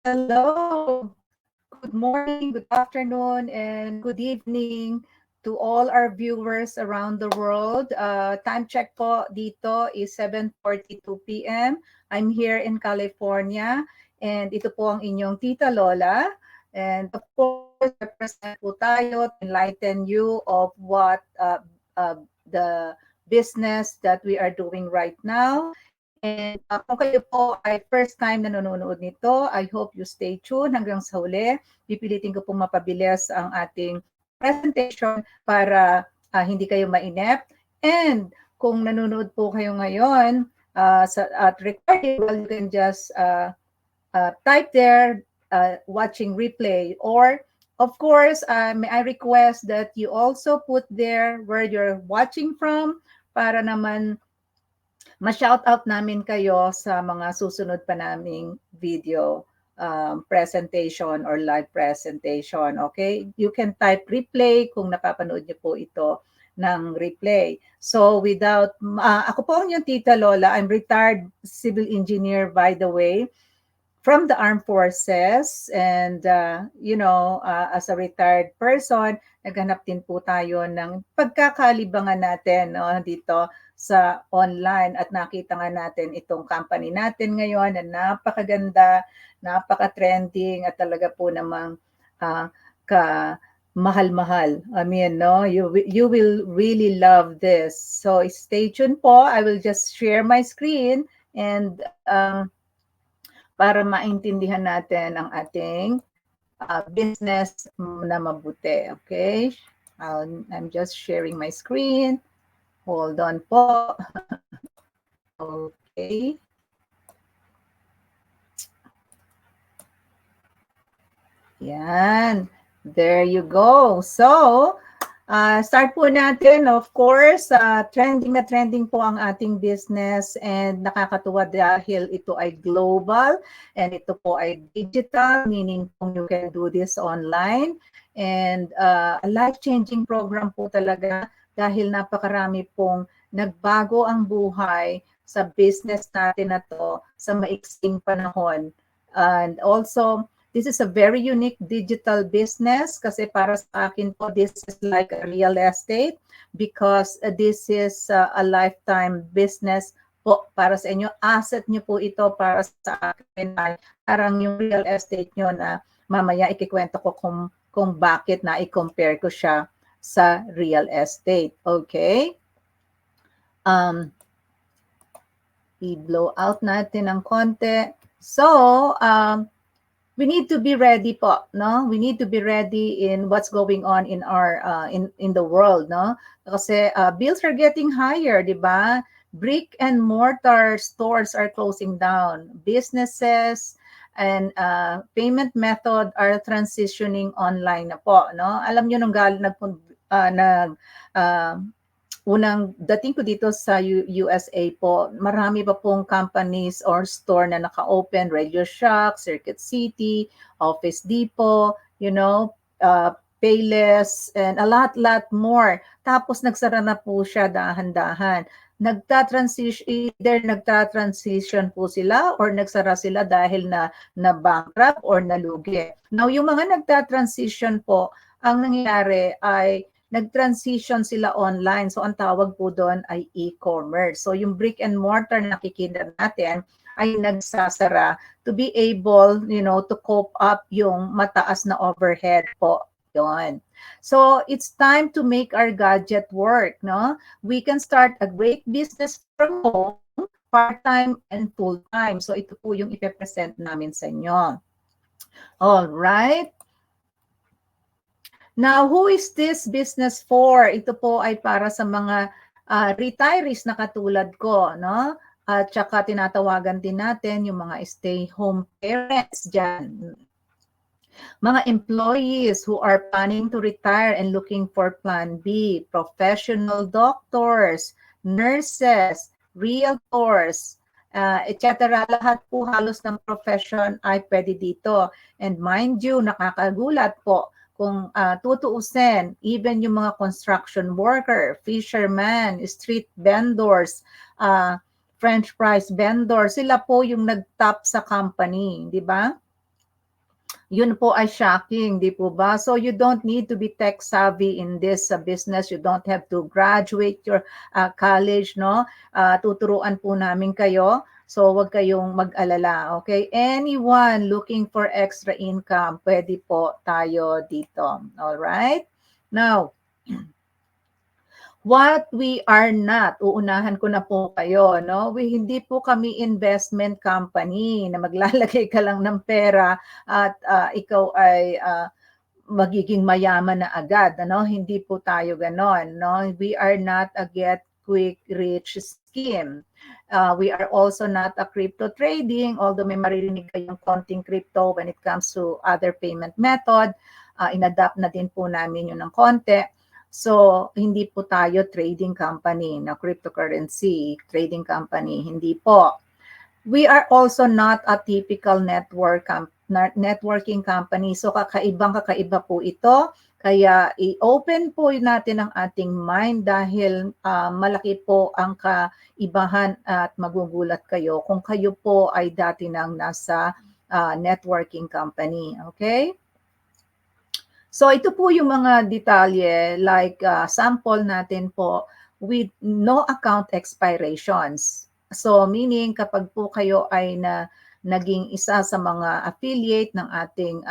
Hello. Good morning, good afternoon, and good evening to all our viewers around the world. Time check po dito is 7:42 p.m. I'm here in California and ito po ang inyong Tita Lola. And of course, represent po tayo to enlighten you of what the business that we are doing right now. And kung kayo po ay first time na nanonood nito, I hope you stay tuned hanggang sa huli. Pipilitin ko pong mapabilis ang ating presentation para hindi kayo mainip. And kung nanonood po kayo ngayon at recording, well, you can just type there, watching replay. Or, of course, may I request that you also put there where you're watching from para naman ma-shoutout namin kayo sa mga susunod pa naming video presentation or live presentation. Okay? You can type replay kung napapanood niyo po ito ng replay. So ako po ang yung Tita Lola. I'm retired civil engineer, by the way, from the armed forces. And, as a retired person, naghanap din po tayo ng pagkakalibangan natin dito sa online at nakita nga natin itong company natin ngayon na napakaganda, napaka-trending at talaga po namang mahal-mahal. I mean, no, you will really love this. So stay tuned po. I will just share my screen and para maintindihan natin ang ating business na mabuti. Okay? I'm just sharing my screen. Hold on po. Okay. Yan. There you go. So, start po natin. Of course, trending na trending po ang ating business and nakakatuwa dahil ito ay global and ito po ay digital, meaning you can do this online. And a life-changing program po talaga dahil napakarami pong nagbago ang buhay sa business natin na to sa maiksing panahon. And also, this is a very unique digital business kasi para sa akin po, this is like a real estate because this is a lifetime business po para sa inyo. Asset nyo po ito para sa akin ay parang yung real estate nyo na mamaya ikikwento ko kung bakit na i-compare ko siya sa real estate. Okay? I-blow out natin ng konti. So, we need to be ready po, no? We need to be ready in what's going on in our in the world, no? Kasi bills are getting higher, di ba? Brick and mortar stores are closing down. Businesses and payment method are transitioning online na po, no? Alam niyo nung unang dating ko dito sa USA po, marami pa pong companies or store na naka-open, Radio Shack, Circuit City, Office Depot, Payless, and a lot more. Tapos nagsara na po siya dahan-dahan. Either nagta-transition po sila or nagsara sila dahil na bankrupt or nalugi. Now, yung mga nagta-transition po, ang nangyayari ay nag-transition sila online. So, ang tawag po doon ay e-commerce. So, yung brick and mortar na nakikita natin ay nagsasara to be able, to cope up yung mataas na overhead po. Yun. So, it's time to make our gadget work, no? We can start a great business from home, part-time and full-time. So, ito po yung ipepresent namin sa inyo. All right. Now, who is this business for? Ito po ay para sa mga retirees na katulad ko, no? At saka tinatawagan din natin yung mga stay-home parents dyan. Mga employees who are planning to retire and looking for Plan B, professional doctors, nurses, realtors, etc. Lahat po halos ng profession ay pwede dito. And mind you, nakakagulat po kung tutuusin, even yung mga construction worker, fisherman, street vendors, French fries vendors, sila po yung nag-top sa company, di ba? yun po ay shocking, di po ba? So you don't need to be tech savvy in this business. You don't have to graduate your college, no? Tuturuan po namin kayo. So wag kayong mag-alala, okay? Anyone looking for extra income, pwede po tayo dito. All right? Now, what we are not, uunahan ko na po kayo, no? Hindi po kami investment company na maglalagay ka lang ng pera at ikaw ay magiging mayaman na agad, ano? Hindi po tayo ganon, no? We are not a get quick rich scheme. We are also not a crypto trading, although may maririnig kayong konting crypto when it comes to other payment method. Inadapt na din po namin yun ng konti. So, hindi po tayo trading company na cryptocurrency trading company. Hindi po. We are also not a typical networking company. So, kakaiba po ito. Kaya i-open po natin ang ating mind dahil malaki po ang kaibahan at magugulat kayo kung kayo po ay dati nang nasa networking company. Okay? So ito po yung mga detalye like sample natin po with no account expirations. So meaning kapag po kayo ay naging isa sa mga affiliate ng ating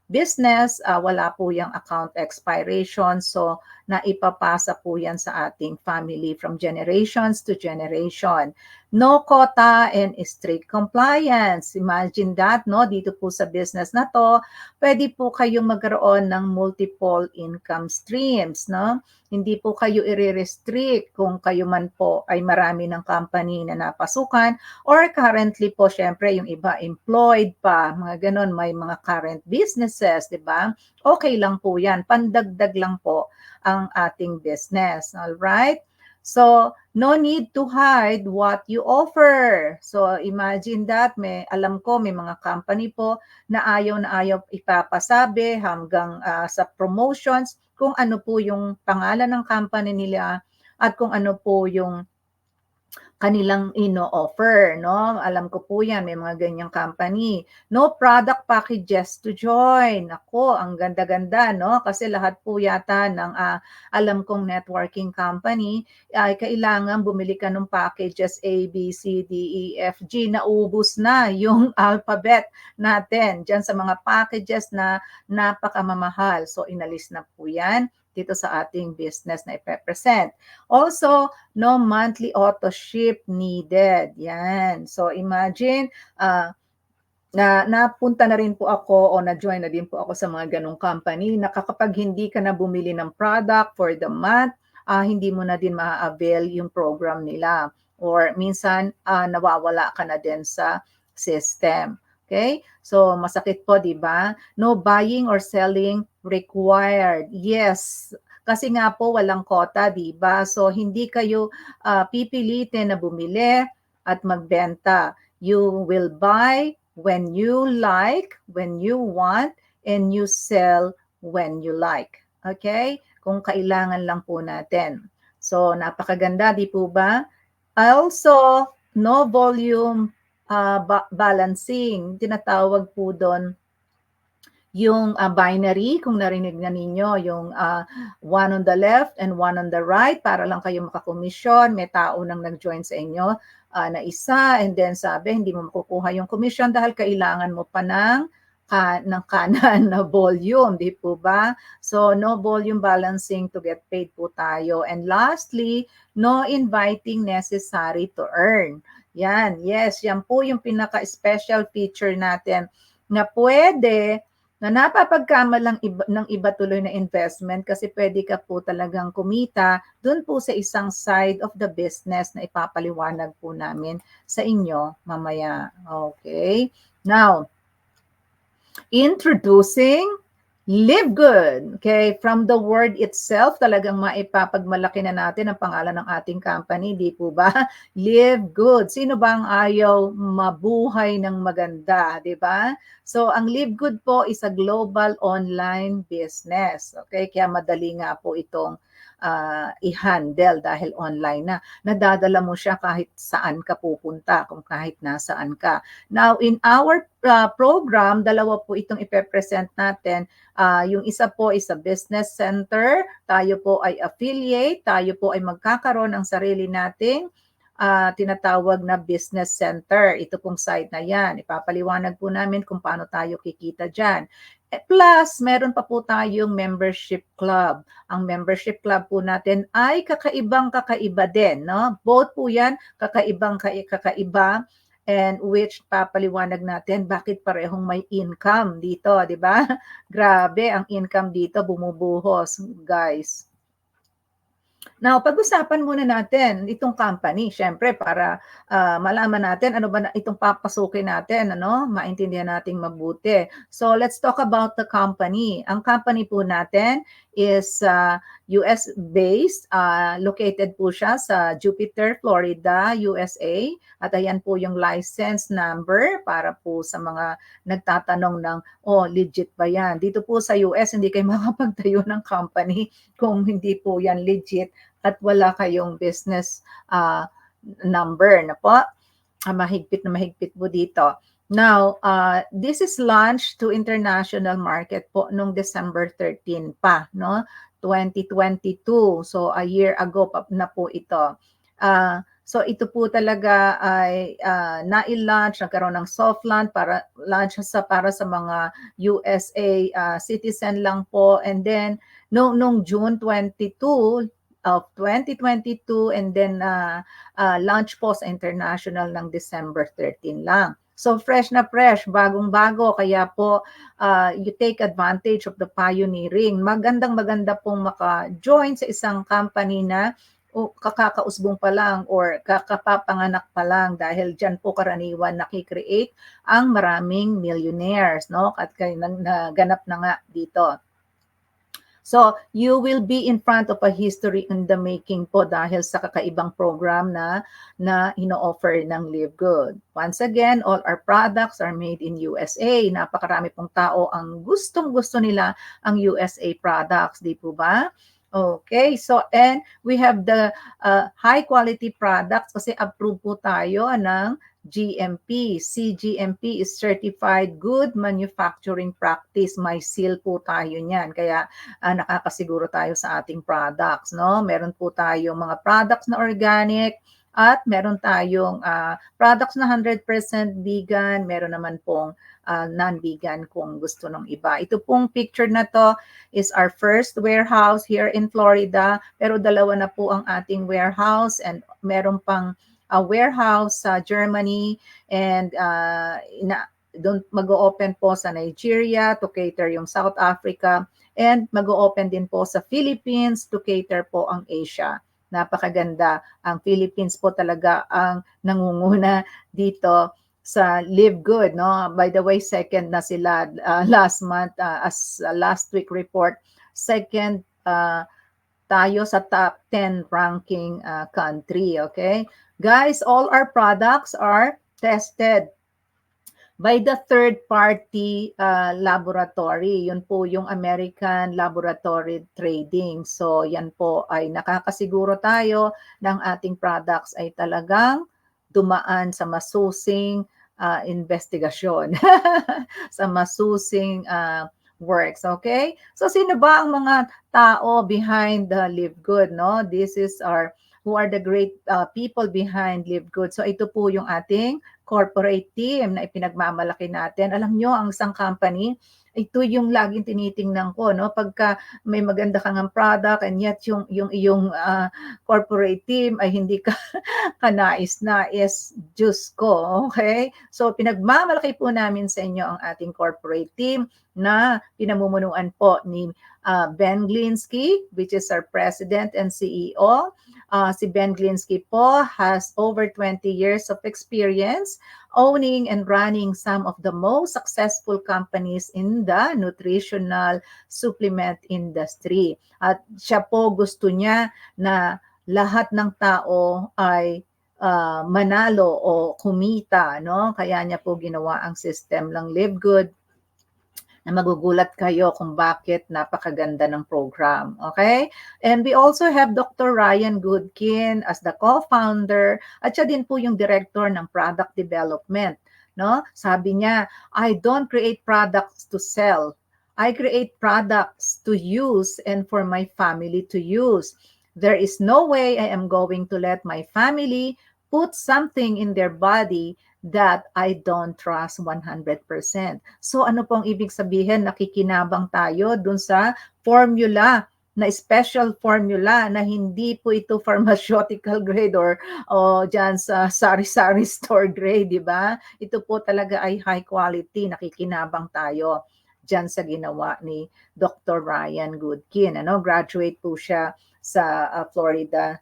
business, wala po yung account expiration. So naipapasa po yan sa ating family from generations to generation. No quota and strict compliance. Imagine that, no? Dito po sa business na to, pwede po kayong magkaroon ng multiple income streams, no? Hindi po kayo i-restrict kung kayo man po ay marami ng company na napasukan or currently po, syempre, yung iba employed pa, mga ganon, may mga current businesses, di ba? Okay lang po yan. Pandagdag lang po ang ating business, all right? So, no need to hide what you offer. So, imagine that, alam ko may mga company po na ayaw ipapasabi hanggang sa promotions kung ano po yung pangalan ng company nila at kung ano po yung kanilang ino-offer, no? Alam ko po yan, may mga ganyang company. No product packages to join. Ako, ang ganda-ganda, no? Kasi lahat po yata ng alam kong networking company ay kailangan bumili ka ng packages A, B, C, D, E, F, G. Naubos na yung alphabet natin dyan sa mga packages na napakamamahal. So, inalis na po yan dito sa ating business na ipepresent. Also, no monthly auto ship needed. Yan. So imagine, napunta na rin po ako o na-join na din po ako sa mga ganong company na kapag hindi ka na bumili ng product for the month, hindi mo na din ma-avail yung program nila. Or minsan, nawawala ka na din sa system. Okay? So, masakit po, di ba? No buying or selling required. Yes, kasi nga po walang quota, di ba? So, hindi kayo pipilitin na bumili at magbenta. You will buy when you like, when you want, and you sell when you like. Okay? Kung kailangan lang po natin. So, napakaganda, di po ba? Also, no volume balancing. Tinatawag po doon yung binary, kung narinig na ninyo, yung one on the left and one on the right, para lang kayo makakomisyon. May tao nang nag-join sa inyo na isa, and then sabi, hindi mo makukuha yung commission dahil kailangan mo pa ng kanan na volume, di po ba? So, no volume balancing to get paid po tayo. And lastly, no inviting necessary to earn. Yan, yes, yan po yung pinaka-special feature natin na pwede na napapagkamalang ng iba tuloy na investment kasi pwede ka po talagang kumita dun po sa isang side of the business na ipapaliwanag po namin sa inyo mamaya. Okay? Now, introducing Live Good. Okay, from the word itself, talagang maipapagmalaki na natin ang pangalan ng ating company, di po ba? Live Good. Sino ba ang ayaw mabuhay ng maganda, di ba? So, ang Live Good po is a global online business. Okay, kaya madali nga po itong i-handle dahil online na. Nadadala mo siya kahit saan ka pupunta, kung kahit nasaan ka. Now, in our program, dalawa po itong ipepresent natin. Yung isa po is a business center, tayo po ay affiliate, tayo po ay magkakaroon ng sarili nating tinatawag na business center. Ito pong site na yan. Ipapaliwanag po namin kung paano tayo kikita dyan. Plus, meron pa po tayong membership club. Ang membership club po natin ay kakaibang kakaiba din. No? Both po yan, kakaibang kakaiba, and which papaliwanag natin bakit parehong may income dito, di ba? Grabe, ang income dito bumubuhos, guys. Now, pag-usapan muna natin itong company, syempre para malaman natin ano ba itong papasukin natin, ano, maintindihan nating mabuti. So, let's talk about the company. Ang company po natin is US-based, located po siya sa Jupiter, Florida, USA. At ayan po yung license number para po sa mga nagtatanong ng, legit ba yan? Dito po sa US, hindi kayo makapagtayo ng company kung hindi po yan legit at wala kayong business number na po. Mahigpit na mahigpit po dito. Now, this is launched to international market po nung December 13 pa, no? 2022. So, a year ago pa na po ito. So, ito po talaga ay na-launch, nagkaroon ng soft launch para sa mga USA citizen lang po. And then, nung June 22 of 2022 and then launch po sa international ng December 13 lang. So fresh na fresh, bagong-bago, kaya po you take advantage of the pioneering. Magandang-maganda pong maka-join sa isang company na kakakausbong pa lang or kakapapanganak pa lang dahil dyan po karaniwan nakikreate ang maraming millionaires, no? At naganap na nga dito. So, you will be in front of a history in the making po dahil sa kakaibang program na ino-offer ng Live Good. Once again, all our products are made in USA. Napakarami pong tao ang gustong-gusto nila ang USA products, di po ba? Okay, so and we have the high quality products kasi approved po tayo ng GMP. CGMP is Certified Good Manufacturing Practice. May seal po tayo niyan. Kaya nakakasiguro tayo sa ating products, no? Meron po tayong mga products na organic at meron tayong products na 100% vegan, meron naman pong non-vegan kung gusto ng iba. Ito pong picture na to is our first warehouse here in Florida, pero dalawa na po ang ating warehouse and meron pang warehouse sa Germany and doon mag-o-open po sa Nigeria to cater yung South Africa and mag-o-open din po sa Philippines to cater po ang Asia. Napakaganda. Ang Philippines po talaga ang nangunguna dito sa Live Good, no? By the way, second na sila last month as last week report. Second tayo sa top 10 ranking country, okay? Guys, all our products are tested by the third-party laboratory. Yun po yung American Laboratory Trading. So, yan po ay nakakasiguro tayo ng ating products ay talagang dumaan sa masusing investigasyon, sa masusing works, okay? So, sino ba ang mga tao behind the Live Good, no? This is who are the great people behind Live Good. So, ito po yung ating corporate team na ipinagmamalaki natin. Alam nyo, ang isang company, ito yung laging tinitingnan ko, no? Pagka may maganda kang product and yet yung iyong corporate team ay hindi ka kanais-nais, Diyos ko, okay? So, pinagmamalaki po namin sa inyo ang ating corporate team na pinamumunuan po ni Ben Glinsky, which is our President and CEO. Si Ben Glinsky po has over 20 years of experience owning and running some of the most successful companies in the nutritional supplement industry. At siya po gusto niya na lahat ng tao ay manalo o kumita, no? Kaya niya po ginawa ang system ng Live Good na magugulat kayo kung bakit napakaganda ng program. Okay? And we also have Dr. Ryan Goodkin as the co-founder at siya din po yung director ng product development. No? Sabi niya, I don't create products to sell. I create products to use and for my family to use. There is no way I am going to let my family put something in their body that I don't trust 100%. So ano pong ibig sabihin? Nakikinabang tayo dun sa formula na special formula na hindi po ito pharmaceutical grade or dyan sa sari-sari store grade, di ba? Ito po talaga ay high quality, nakikinabang tayo dyan sa ginawa ni Dr. Ryan Goodkin. Ano? Graduate po siya sa Florida.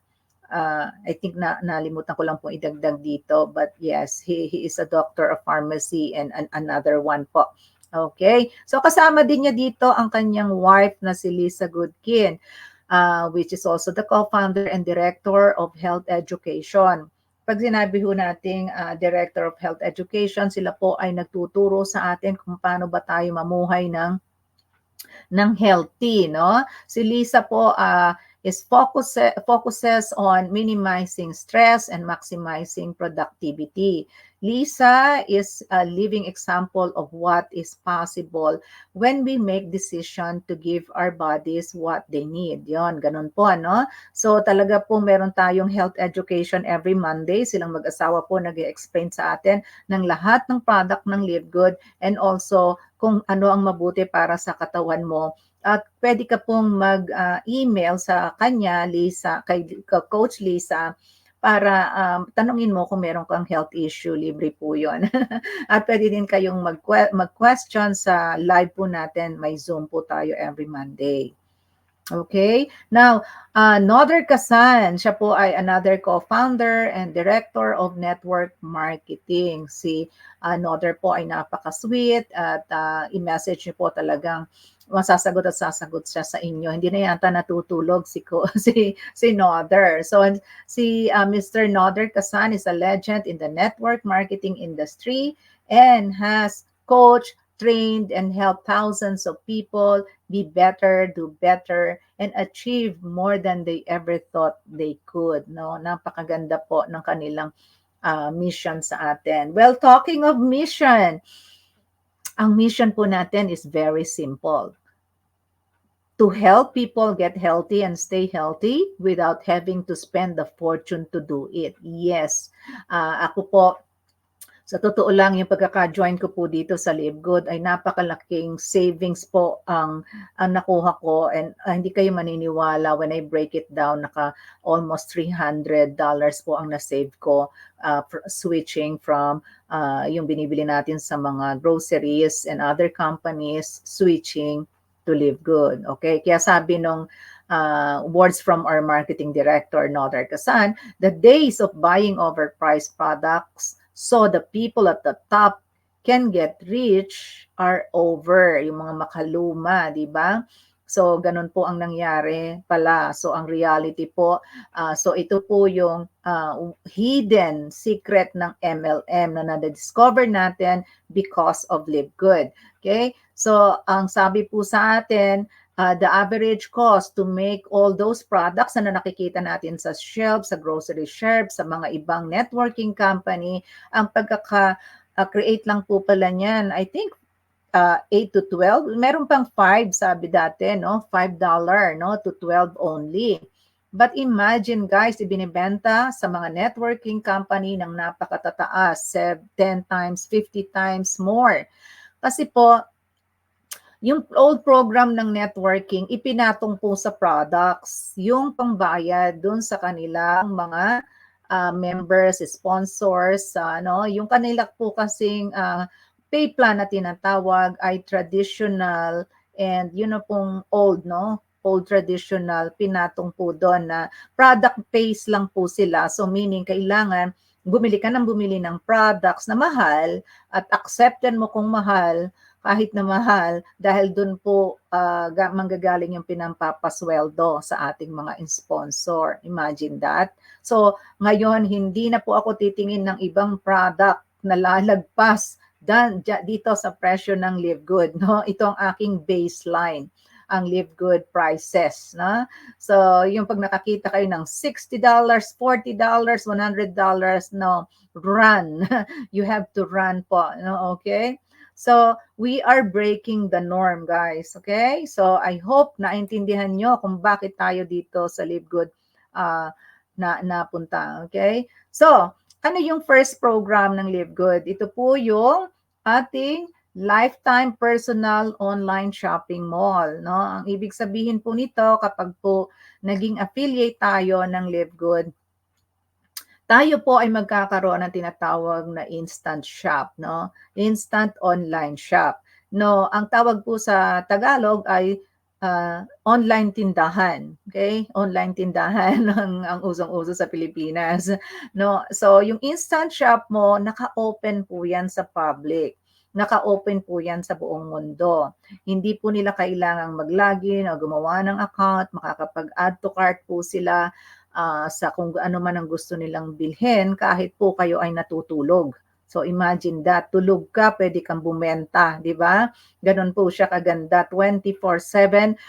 I think nalimutan ko lang po idagdag dito, but yes, he is a doctor of pharmacy and another one po. Okay, so kasama din niya dito ang kanyang wife na si Lisa Goodkin, which is also the co-founder and director of health education. Pag sinabi ho nating director of health education, sila po ay nagtuturo sa atin kung paano ba tayo mamuhay ng healthy, no? Si Lisa po focuses on minimizing stress and maximizing productivity. Lisa is a living example of what is possible when we make decision to give our bodies what they need. Yon, ganun po, no? So talaga po meron tayong health education every Monday. Silang mag-asawa po nag-explain sa atin ng lahat ng product ng Live Good and also kung ano ang mabuti para sa katawan mo. At pwede ka pong mag-email sa kanya, Lisa, kay Coach Lisa, para tanungin mo kung meron kang health issue, libre po yun. At pwede din kayong mag-question sa live po natin, may Zoom po tayo every Monday. Okay. Now, Noder Kasan, siya po ay another co-founder and director of network marketing. Si Noder po ay napaka-sweet at i-message niyo po talagang masasagot at sasagot siya sa inyo. Hindi na yata natutulog si Noder. So si Mr. Noder Kasan is a legend in the network marketing industry and has coached, trained, and helped thousands of people be better, do better, and achieve more than they ever thought they could. No, napakaganda po ng kanilang mission sa atin. Well, talking of mission, ang mission po natin is very simple. To help people get healthy and stay healthy without having to spend a fortune to do it. Yes, ako po, sa totoo lang, yung pagkaka-join ko po dito sa Live Good ay napakalaking savings po ang nakuha ko and hindi kayo maniniwala when I break it down, naka almost $300 po ang na-save ko switching from yung binibili natin sa mga groceries and other companies switching to Live Good. Okay? Kaya sabi nung words from our marketing director, Noder Kasan, the days of buying overpriced products so the people at the top can get rich are over. Yung mga makaluma, di ba? So, ganun po ang nangyari pala. So, ang reality po, so ito po yung hidden secret ng MLM na na-discover natin because of Live Good. Okay? So, ang sabi po sa atin, the average cost to make all those products na nakikita natin sa shelf, sa grocery shelf, sa mga ibang networking company, ang pagkaka-create lang po pala niyan, I think 8 to 12. Meron pang 5, sabi dati, no? $5, no? To 12 only. But imagine guys, ibinibenta sa mga networking company ng napakatataas, 10 times, 50 times more. Kasi po, yung old program ng networking, ipinatong po sa products, yung pangbayad dun sa kanilang mga members, sponsors, yung kanila po kasing pay plan na tinatawag ay traditional and yun na pong old, no? Old traditional, pinatong po doon na product based lang po sila. So meaning kailangan bumili ka ng bumili ng products na mahal at accepted mo kung mahal kahit na mahal dahil doon po manggagaling yung pinampapasweldo sa ating mga sponsor. Imagine that. So ngayon hindi na po ako titingin ng ibang product na lalagpas dito sa presyo ng Live Good, no? Ito ang aking baseline, ang Live Good prices, no? So, yung pag nakakita kayo ng $60, $40, $100, no, run. You have to run po, no? Okay? So, we are breaking the norm, guys. Okay? So, I hope naintindihan nyo kung bakit tayo dito sa Live Good napunta. Okay? So, ano yung first program ng Live Good? Ito po yung ating lifetime personal online shopping mall. No? Ang ibig sabihin po nito, kapag po naging affiliate tayo ng Live Good, tayo po ay magkakaroon ng tinatawag na instant shop, no? Instant online shop. No, ang tawag po sa Tagalog ay online tindahan. Okay? Online tindahan ang usong-uso sa Pilipinas. No? So, yung instant shop mo, naka-open po yan sa public. Naka-open po yan sa buong mundo. Hindi po nila kailangang mag-login o gumawa ng account, makakapag-add to cart po sila sa kung ano man ang gusto nilang bilhin kahit po kayo ay natutulog. So imagine that, tulog ka, pwede kang bumenta, di ba? Ganon po siya kaganda, 24/7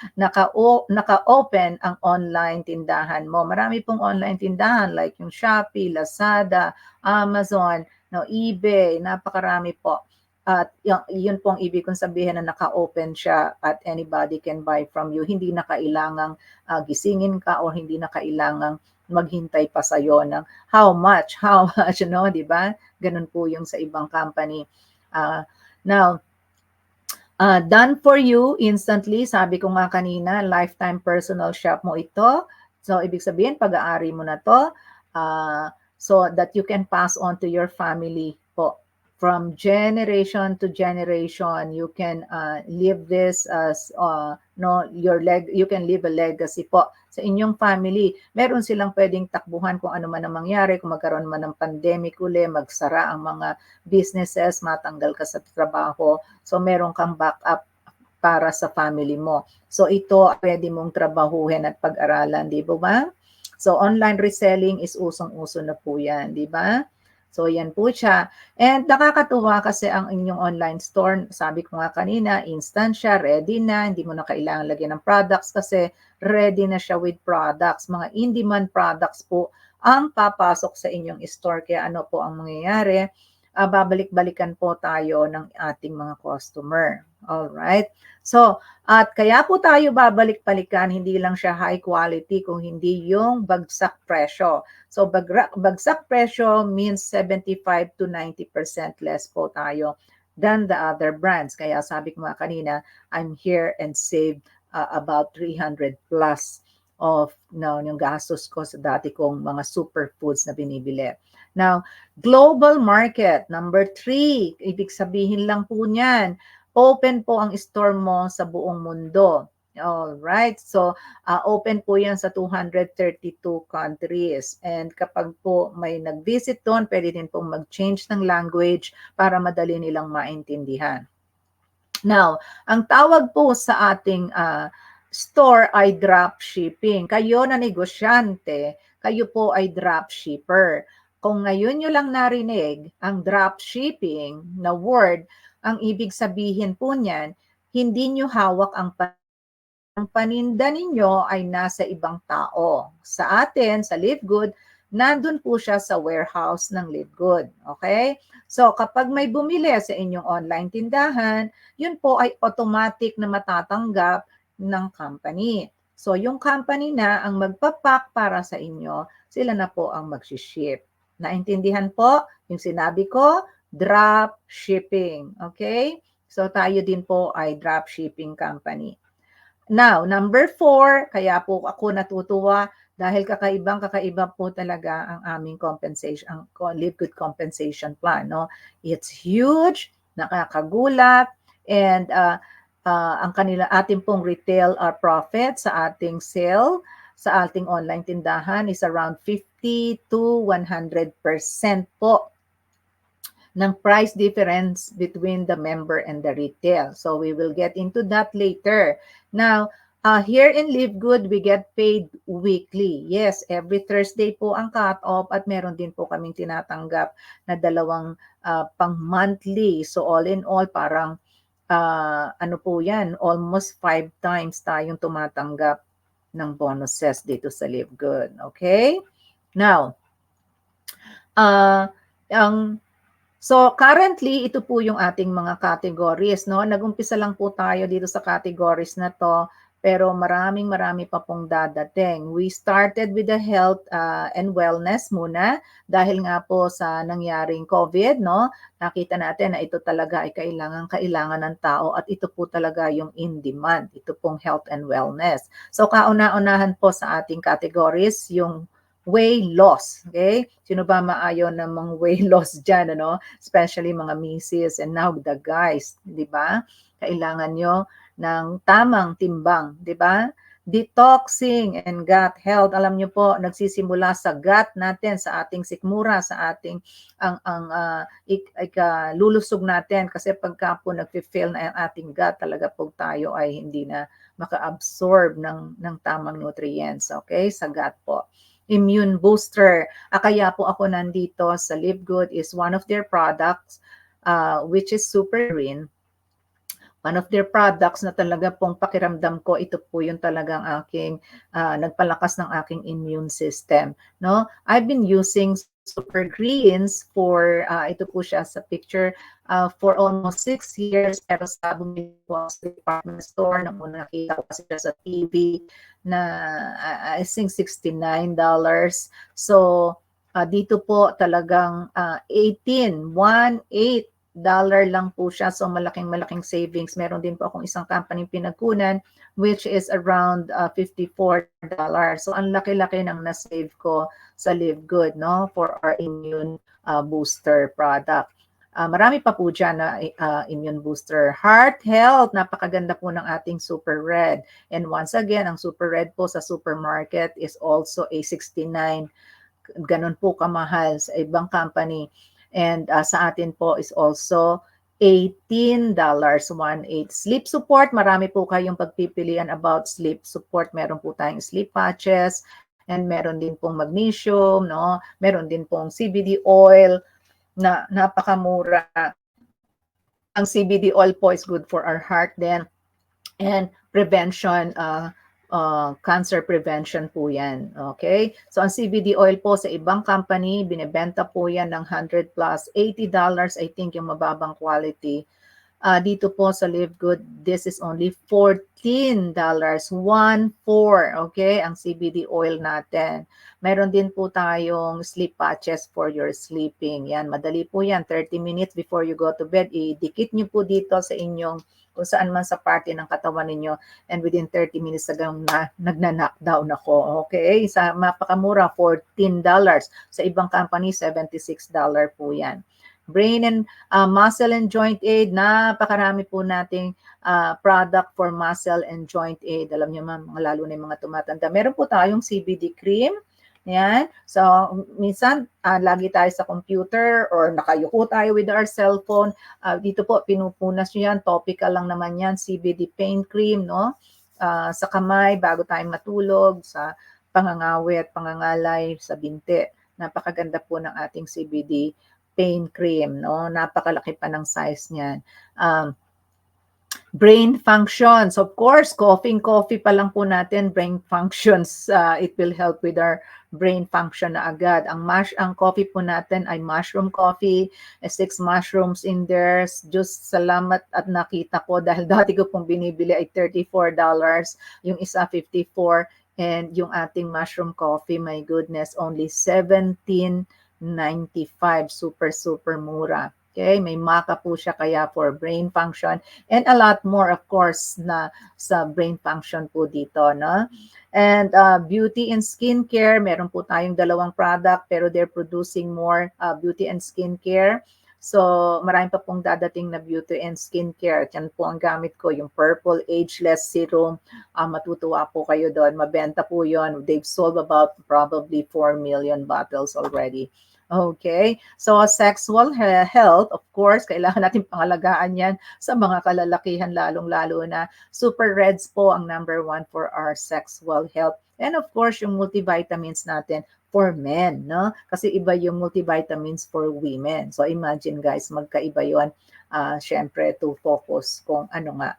naka-open ang online tindahan mo. Marami pong online tindahan like yung Shopee, Lazada, Amazon, no, eBay, napakarami po. At yun po ang ibig kong sabihin na naka-open siya at anybody can buy from you. Hindi na kailangang gisingin ka o hindi na kailangang maghintay pa sa'yo ng how much, no, di ba? Ganun po yung sa ibang company. Now, done for you instantly, sabi ko nga kanina, lifetime personal shop mo ito. So, ibig sabihin, pag-aari mo na to so that you can pass on to your family po. From generation to generation, you can live this as no, you can live a legacy po sa inyong family. Meron silang pwedeng takbuhan kung ano man ang mangyari, kung magkaroon man ng pandemic uli, magsara ang mga businesses, matanggal ka sa trabaho. So meron kang backup para sa family mo. So ito pwede mong trabahuhin at pag-aralan, di ba? So online reselling is usong-uso na po yan, di ba? So, yan po siya. And nakakatuwa kasi ang inyong online store, sabi ko nga kanina, instant siya, ready na, hindi mo na kailangan lagyan ng products kasi ready na siya with products. Mga in-demand products po ang papasok sa inyong store. Kaya ano po ang mangyayari? Babalik-balikan po tayo ng ating mga customer. Alright? So, at kaya po tayo babalik-balikan, hindi lang siya high quality, kung hindi yung bagsak presyo. So, bagsak presyo means 75 to 90% less po tayo than the other brands. Kaya sabi ko nga kanina, I'm here and save about 300 plus of yung gastos ko sa dati kong mga superfoods na binibili. Now, global market, number 3, ibig sabihin lang po niyan, open po ang store mo sa buong mundo. All right. So, open po yan sa 232 countries. And kapag po may nag-visit doon, pwede din pong mag-change ng language para madali nilang maintindihan. Now, ang tawag po sa ating store ay drop shipping. Kayo na negosyante, kayo po ay drop shipper. Kung ngayon nyo lang narinig ang drop shipping na word, ang ibig sabihin po niyan, hindi nyo hawak ang paninda ninyo ay nasa ibang tao. Sa atin, sa Live Good, nandun po siya sa warehouse ng Live Good. Okay? So, kapag may bumili sa inyong online tindahan, yun po ay automatic na matatanggap ng company. So, yung company na ang magpapak para sa inyo, sila na po ang mag-ship. Naintindihan po yung sinabi ko? Drop shipping. Okay? So, tayo din po ay drop shipping company. Now, number 4, kaya po ako natutuwa dahil kakaiba po talaga ang aming compensation, ang Live Good compensation plan. No? It's huge, nakakagulat, and ang ating pong retail profit sa ating sale, sa ating online tindahan is around 50 to 100% po ng price difference between the member and the retail. So we will get into that later. Now, Here in Live Good, we get paid weekly. Yes, every Thursday po ang cut-off at meron din po kaming tinatanggap na dalawang pang-monthly. So all in all, parang ano po yan, almost 5 times tayong tumatanggap ng bonuses dito sa Live Good. Okay? Now, ang So currently, ito po yung ating mga categories, no? Nag-umpisa lang po tayo dito sa categories na to, pero marami pa pong dadating. We started with the health and wellness muna dahil nga po sa nangyaring COVID, no? Nakita natin na ito talaga ay kailangan ng tao at ito po talaga yung in demand. Ito pong health and wellness. So kauna-unahan po sa ating categories yung weight loss, okay? Sino ba maayaw ng mga weight loss dyan, ano? Especially mga misis and now the guys, di ba? Kailangan nyo ng tamang timbang, di ba? Detoxing and gut health, alam nyo po, nagsisimula sa gut natin, sa ating sikmura, sa ating lulusog natin kasi pagka po nag-fail na ang ating gut, talaga po tayo ay hindi na maka-absorb ng tamang nutrients, okay? Sa gut po. Immune booster. Kaya po ako nandito sa Live Good is one of their products which is super green. One of their products na talaga pong pakiramdam ko, ito po yung talagang aking nagpalakas ng aking immune system. No? I've been using Super Greens for, ito po siya sa picture, for almost 6 years. Pero sa bumili po sa department store, nung una nakita ko kasi siya sa TV na I think $69. So, dito po talagang 18 dollar lang po siya. So malaking savings. Meron din po akong isang company pinagkunan which is around $54. So ang laki-laki ng na-save ko sa Live Good, no, for our immune booster product. Marami pa po dyan na immune booster. Heart health, napakaganda po ng ating Super Red. And once again, ang Super Red po sa supermarket is also a 69. Ganun po kamahal sa ibang company. And sa atin po is also $18, 1/8. Sleep support, marami po kayong pagpipilian about sleep support. Meron po tayong sleep patches and meron din pong magnesium, no? Meron din pong CBD oil na napakamura. Ang CBD oil po is good for our heart then and prevention cancer prevention po yan. Okay? So, ang CBD oil po sa ibang company, binibenta po yan ng 100 plus $80, I think yung mababang quality. Dito po sa Live Good, this is only $14, 1/4, okay, ang CBD oil natin. Meron din po tayong sleep patches for your sleeping. Yan, madali po yan. 30 minutes before you go to bed, idikit nyo po dito sa inyong kung saan man sa party ng katawan ninyo and within 30 minutes nagna-knockdown ako. Okay? Sa mapakamura, $14. Sa ibang company, $76 po yan. Brain and muscle and joint aid, napakarami po nating product for muscle and joint aid. Alam niyo lalo na yung mga tumatanda. Meron po tayong CBD cream. Yan. So, minsan, lagi tayo sa computer or nakayuko tayo with our cellphone. Dito po, pinupunas nyo yan. Topical lang naman yan. CBD pain cream, no? Sa kamay, bago tayo matulog, sa pangangawit, pangangalay, sa binti. Napakaganda po ng ating CBD pain cream, no? Napakalaki pa ng size niyan. Brain functions, of course, coffee pa lang po natin, brain functions, it will help with our brain function na agad. Ang coffee po natin ay mushroom coffee, 6 mushrooms in there. Just salamat at nakita ko dahil dati ko pong binibili ay $34, yung isa $54, and yung ating mushroom coffee, my goodness, only $17.95, super mura. Okay, may maca po siya kaya for brain function and a lot more of course na sa brain function po dito, no? And beauty and skincare, meron po tayong dalawang product pero they're producing more beauty and skincare. So, marami pa pong dadating na beauty and skincare. Yan po ang gamit ko, yung Purple Ageless Serum. Matutuwa po kayo doon. Mabenta po yon. They've sold about probably 4 million bottles already. Okay. So, sexual health, of course, kailangan natin pangalagaan yan sa mga kalalakihan, lalong-lalo na. Super Reds po ang number one for our sexual health. And of course, yung multivitamins natin for men, no? Kasi iba yung multivitamins for women. So, imagine guys, magkaiba yun. Syempre, to focus kung ano nga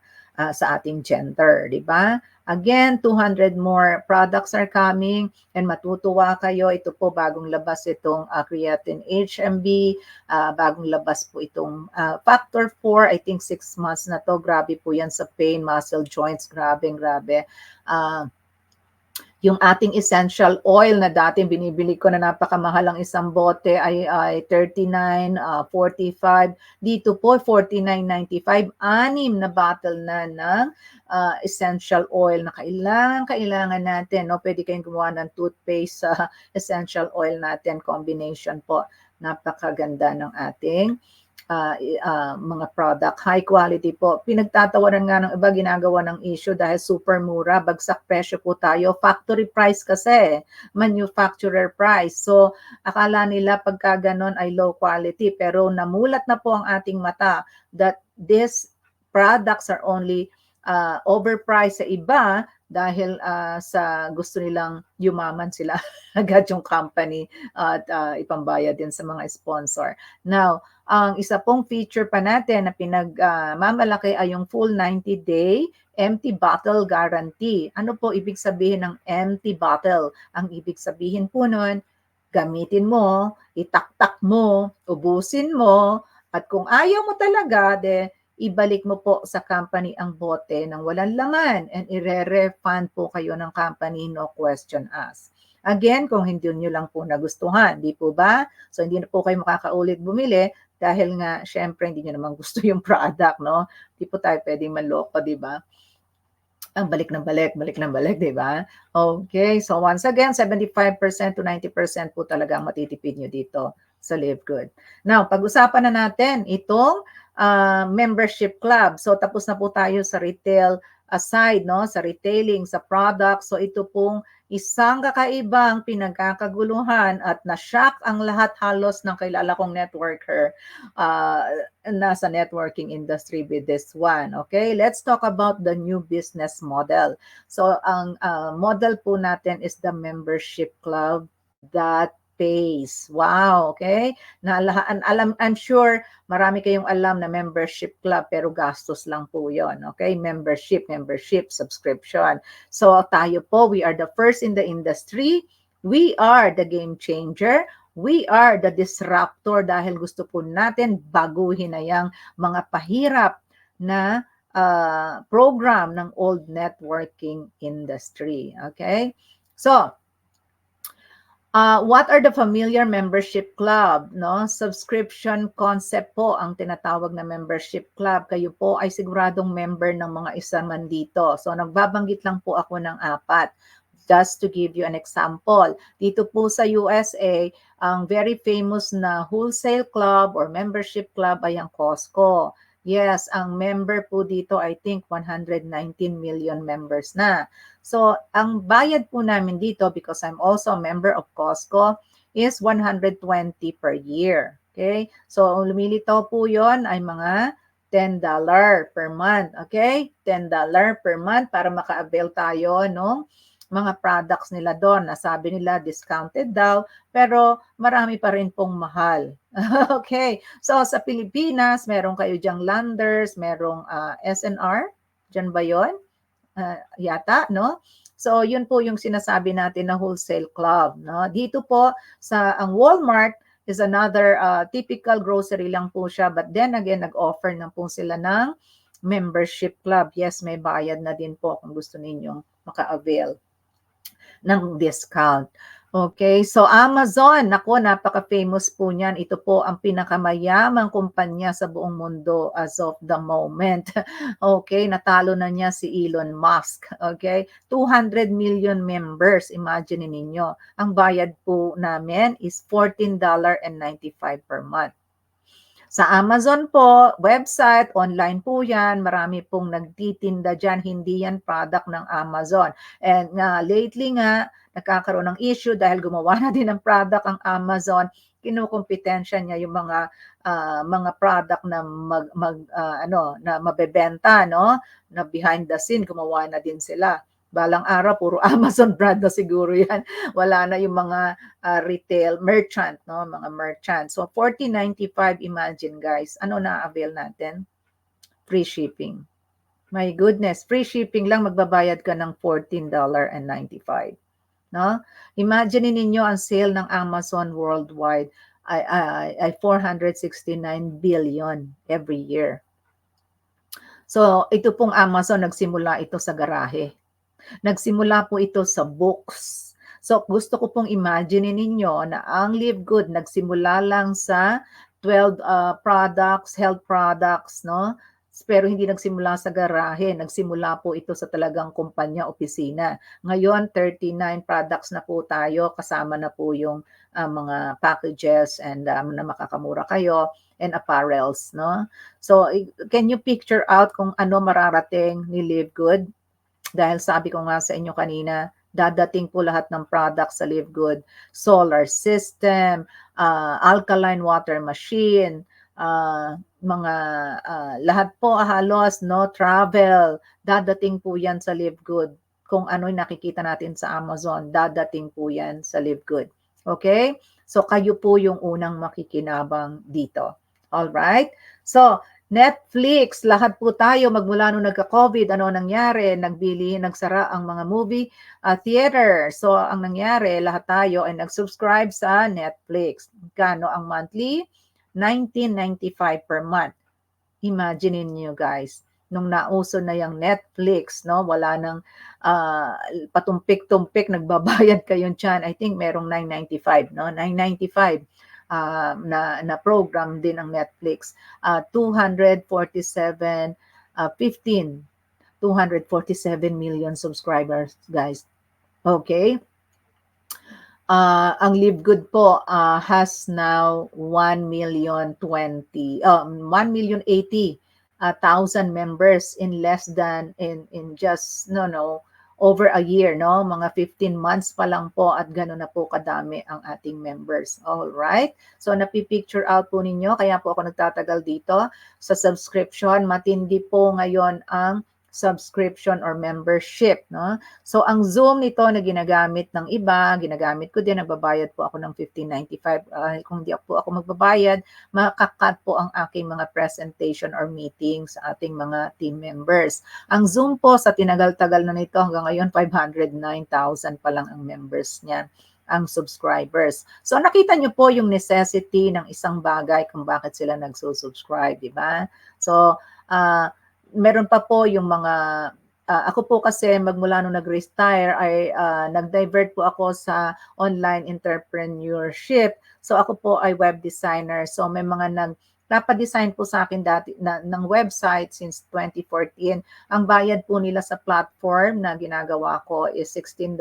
sa ating gender, di ba? Again, 200 more products are coming. And matutuwa kayo, ito po bagong labas itong creatine HMB, bagong labas po itong factor 4, I think 6 months na to, grabe po yan sa pain, muscle, joints, grabe, grabe. Yung ating essential oil na dati binibili ko na napakamahal ang isang bote ay 39, 45. Dito po 49.95, 6 na bottle na ng essential oil na kailangan natin. No? Pwede kayong gumawa ng toothpaste sa essential oil natin. Combination po. Napakaganda ng ating mga product. High quality po. Pinagtatawanan nga ng iba, ginagawa ng issue dahil super mura, bagsak presyo po tayo. Factory price kasi, manufacturer price. So, akala nila pagka ganon ay low quality. Pero namulat na po ang ating mata that these products are only overpriced sa iba dahil sa gusto nilang yumaman sila agad yung company at ipambayad din sa mga sponsor. Now, ang isa pong feature pa natin na pinagmamalaki ay yung full 90-day empty bottle guarantee. Ano po ibig sabihin ng empty bottle? Ang ibig sabihin po nun, gamitin mo, itaktak mo, ubusin mo, at kung ayaw mo talaga, ibalik mo po sa company ang bote ng walang laman and ire-refund po kayo ng company, no question asked. Again, kung hindi nyo lang po nagustuhan, di po ba? So, hindi na po kayo makakaulit bumili dahil nga, syempre, hindi nyo naman gusto yung product, no? Di po tayo pwedeng manloko, di ba? Ang balik ng balik, di ba? Okay, so once again, 75% to 90% po talaga ang matitipid nyo dito sa Live Good. Now, pag-usapan na natin itong membership club. So, tapos na po tayo sa retail aside, no? Sa retailing, sa product. So, ito pong isang kakaibang pinagkakaguluhan at na-shock ang lahat halos ng kilala kong networker nasa networking industry with this one. Okay, let's talk about the new business model. So, ang model po natin is the membership club that pays. Wow, okay? I'm sure marami kayong alam na membership club pero gastos lang po 'yon. Okay? Membership, subscription. So tayo po, we are the first in the industry. We are the game changer. We are the disruptor dahil gusto po natin baguhin na yung mga pahirap na program ng old networking industry. Okay? So, what are the familiar membership club? No? Subscription concept po ang tinatawag na membership club. Kayo po ay siguradong member ng mga isa man dito. So nagbabanggit lang po ako ng 4. Just to give you an example. Dito po sa USA, ang very famous na wholesale club or membership club ay ang Costco. Yes, ang member po dito, I think 119 million members na. So, ang bayad po namin dito, because I'm also a member of Costco, is 120 per year. Okay? So, lumilitaw po yon ay mga $10 per month. Okay? $10 per month para maka-avail tayo no? Mga products nila doon. Nasabi nila discounted daw, pero marami pa rin pong mahal. Okay. So sa Pilipinas, meron kayo diyang Landers, merong SNR. Diyan ba yon? Yata, no? So yun po yung sinasabi natin na wholesale club. No? Dito po sa ang Walmart is another typical grocery lang po siya. But then again, nag-offer na po sila ng membership club. Yes, may bayad na din po kung gusto ninyong maka-avail ng discount. Okay, so Amazon, nako napaka-famous po niyan. Ito po ang pinakamayamang kumpanya sa buong mundo as of the moment. Okay, natalo na niya si Elon Musk. Okay, 200 million members, imagine ninyo. Ang bayad po namin is $14.95 per month. Sa Amazon po, website, online po yan. Marami pong nagtitinda dyan. Hindi yan product ng Amazon. And lately nga, nagkakaroon ng issue dahil gumawa na din ng product ang Amazon. kinukumpetensya niya yung mga product na na mabebenta, no? Na behind the scene gumawa na din sila. Balang araw puro Amazon brand na siguro 'yan. Wala na yung mga retail merchant, no? Mga merchant. So 14.95, imagine guys. Ano na avail natin? Free shipping. My goodness, free shipping lang magbabayad ka ng $14.95. No? Imagine ninyo ang sale ng Amazon worldwide ay 469 billion every year. So, ito pong Amazon, nagsimula ito sa garahe. Nagsimula po ito sa books. So, gusto ko pong imagine ninyo na ang Live Good nagsimula lang sa 12 products, health products, no? Pero hindi nagsimula sa garahe. Nagsimula po ito sa talagang kumpanya, opisina. Ngayon, 39 products na po tayo. Kasama na po yung mga packages and na makakamura kayo and apparels, no? So, can you picture out kung ano mararating ni Live Good? Dahil sabi ko nga sa inyo kanina, dadating po lahat ng products sa Live Good. Solar system, alkaline water machine, mga lahat po halos, no, travel. Dadating po yan sa Live Good. Kung ano yung nakikita natin sa Amazon, dadating po yan sa Live Good. Okay? So kayo po yung unang makikinabang dito. All right? So, Netflix, lahat po tayo magmula nung nagka-COVID, ano nangyari? Nagsara ang mga movie theater. So, ang nangyari, lahat tayo ay nag-subscribe sa Netflix. Kano ang monthly? $19.95 per month. Imagine niyo guys, nung nauso na yung Netflix, no? Wala nang patumpik-tumpik, nagbabayad kayo dyan. I think merong $9.95, no? $9.95. Na program din ang Netflix. 247 million subscribers, guys. Okay? Ang Live Good po has now 1,080,000 members in less than in just over a year, no? Mga 15 months pa lang po at gano'n na po kadami ang ating members. All right? So napipicture out po ninyo, kaya po ako nagtatagal dito sa subscription. Matindi po ngayon ang subscription or membership, no? So ang Zoom nito na ginagamit ng iba, ginagamit ko din, nagbabayad po ako ng $15.95. Kung di po ako magbabayad, makakat po ang aking mga presentation or meetings sa ating mga team members. Ang Zoom po sa tinagal-tagal na nito hanggang ngayon 509,000 pa lang ang members niya, ang subscribers. So nakita niyo po yung necessity ng isang bagay kung bakit sila nagsusubscribe, di ba? So meron pa po yung mga ako po kasi magmula nung nag-retire ay nag-divert po ako sa online entrepreneurship. So ako po ay web designer. So may mga nagpapadesign po sa akin dati ng website since 2014. Ang bayad po nila sa platform na ginagawa ko is $16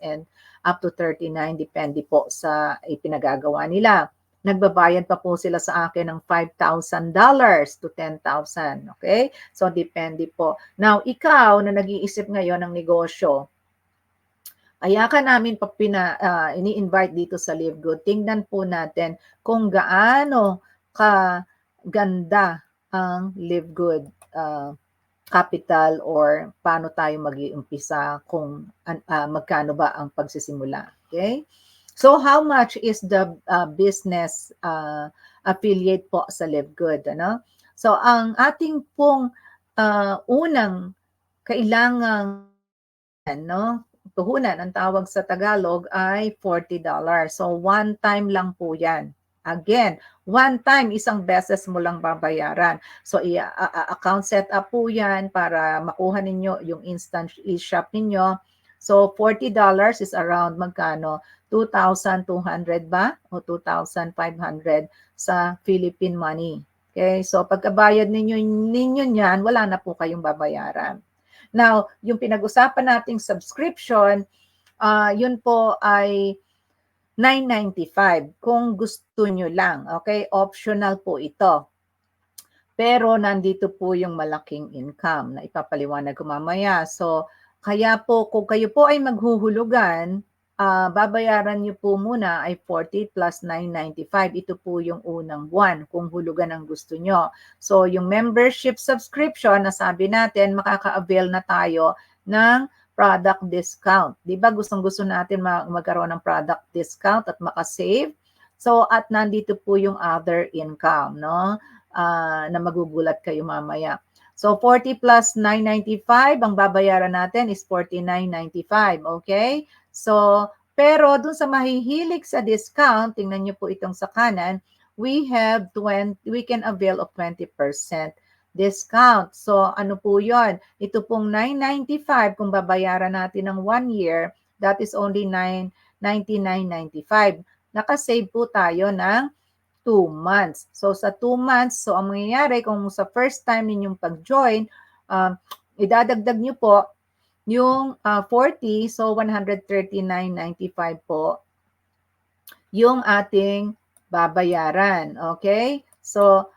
and up to $39 depende po sa ipinagagawa nila. Nagbabayad pa po sila sa akin ng $5,000 to $10,000. Okay? So, depende po. Now, ikaw na nag-iisip ngayon ng negosyo, kaya ka namin ini-invite dito sa Live Good. Tingnan po natin kung gaano kaganda ang Live Good capital or paano tayo mag-iumpisa kung magkano ba ang pagsisimula. Okay? So how much is the business affiliate po sa Live Good, ano? So ang ating pong unang kailangang puhunan, ang tawag sa Tagalog ay $40. So one time lang po 'yan. Again, one time, isang beses mo lang babayaran. So account setup po 'yan para makuha ninyo yung instant e-shop ninyo. So $40 is around magkano? 2,200 ba? O 2,500 sa Philippine money. Okay? So pagkabayad ninyo niyan, wala na po kayong babayaran. Now, yung pinag-usapan nating subscription, yun po ay $9.95 kung gusto nyo lang. Okay? Optional po ito. Pero nandito po yung malaking income na ipapaliwanag ko mamaya. So, kaya po, kung kayo po ay maghuhulugan, babayaran nyo po muna ay 40 plus 995. Ito po yung unang buwan kung hulugan ang gusto nyo. So, yung membership subscription, nasabi natin, makaka-avail na tayo ng product discount. Di ba gustong-gusto natin magkaroon ng product discount at makasave? So, at nandito po yung other income, no? Na magugulat kayo mamaya. So, 40 plus 995, ang babayaran natin is 49.95, okay? So, pero dun sa mahihilig sa discount, tingnan nyo po itong sa kanan, we can avail of 20% discount. So, ano po yon? Ito pong 995, kung babayaran natin ng 1 year, that is only 99.95. Nakasave po tayo ng 2 months. So, sa 2 months, so ang mangyayari kung sa first time ninyong pag-join, idadagdag nyo po yung 40, so 139.95 po yung ating babayaran. Okay? So,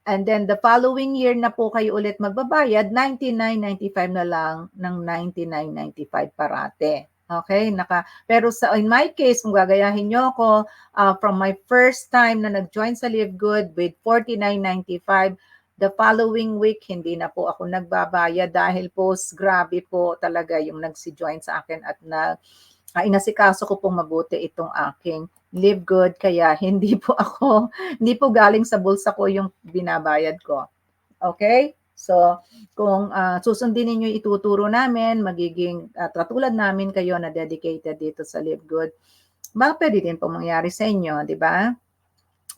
and then the following year na po kayo ulit magbabayad, 99.95 na lang ng 99.95 parate. Okay? Pero in my case, kung gagayahin nyo ako, from my first time na nag-join sa Live Good with 49.95, the following week, hindi na po ako nagbabayad dahil po grabe po talaga yung nagsi-join sa akin at inasikaso ko pong mabuti itong aking Live Good. Kaya hindi po galing sa bulsa ko yung binabayad ko. Okay? So, kung susundin niyo ituturo namin, magiging katulad namin kayo na dedicated dito sa Live Good, baka pwede din po mangyari sa inyo, di ba?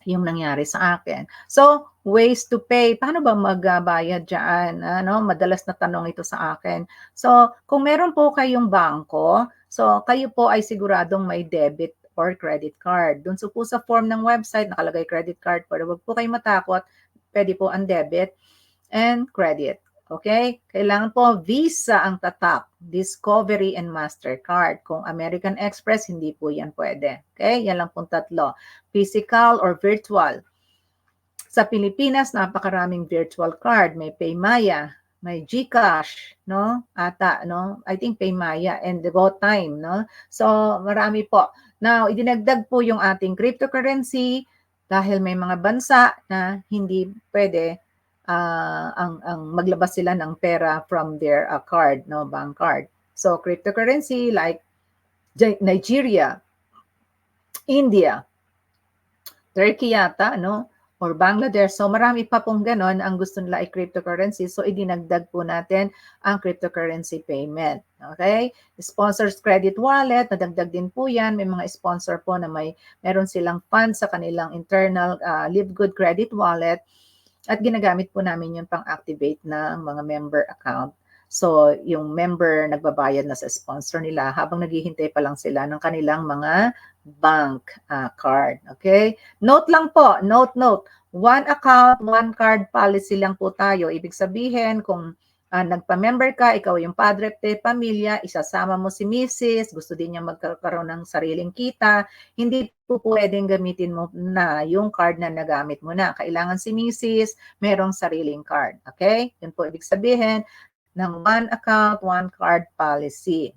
Yung nangyari sa akin. So, ways to pay. Paano ba magbayad dyan? Madalas na tanong ito sa akin. So, kung meron po kayong bangko, so kayo po ay siguradong may debit or credit card. Doon po sa form ng website, nakalagay credit card. Pero wag po kayo matakot. Pwede po ang debit and credit. Okay? Kailangan po Visa ang tatak, Discovery and Mastercard. Kung American Express, hindi po yan pwede. Okay? Yan lang pong tatlo. Physical or virtual. Sa Pilipinas, napakaraming virtual card. May Paymaya, may GCash, no? I think Paymaya and the GoTime, no? So, marami po. Now, idinagdag po yung ating cryptocurrency dahil may mga bansa na hindi pwede ang maglabas sila ng pera from their card, no, bank card. So cryptocurrency like Nigeria, India, Turkey yata, no, or Bangladesh. So marami pa pong ganon ang gusto nila ay cryptocurrency. So idinagdag po natin ang cryptocurrency payment. Okay? Sponsors credit wallet, nadagdag din po yan. May mga sponsor po na meron silang funds sa kanilang internal Live Good credit wallet. At ginagamit po namin yung pang-activate ng mga member account. So, yung member nagbabayad na sa sponsor nila habang naghihintay pa lang sila ng kanilang mga bank card. Okay? Note lang po, note. One account, one card policy lang po tayo. Ibig sabihin, kung nagpa-member ka, ikaw yung padre de pamilya, isasama mo si Mrs., gusto din niya magkaroon ng sariling kita, hindi po pwedeng gamitin mo na yung card na nagamit mo na. Kailangan si Mrs. merong sariling card. Okay? Yun po ibig sabihin ng one account, one card policy.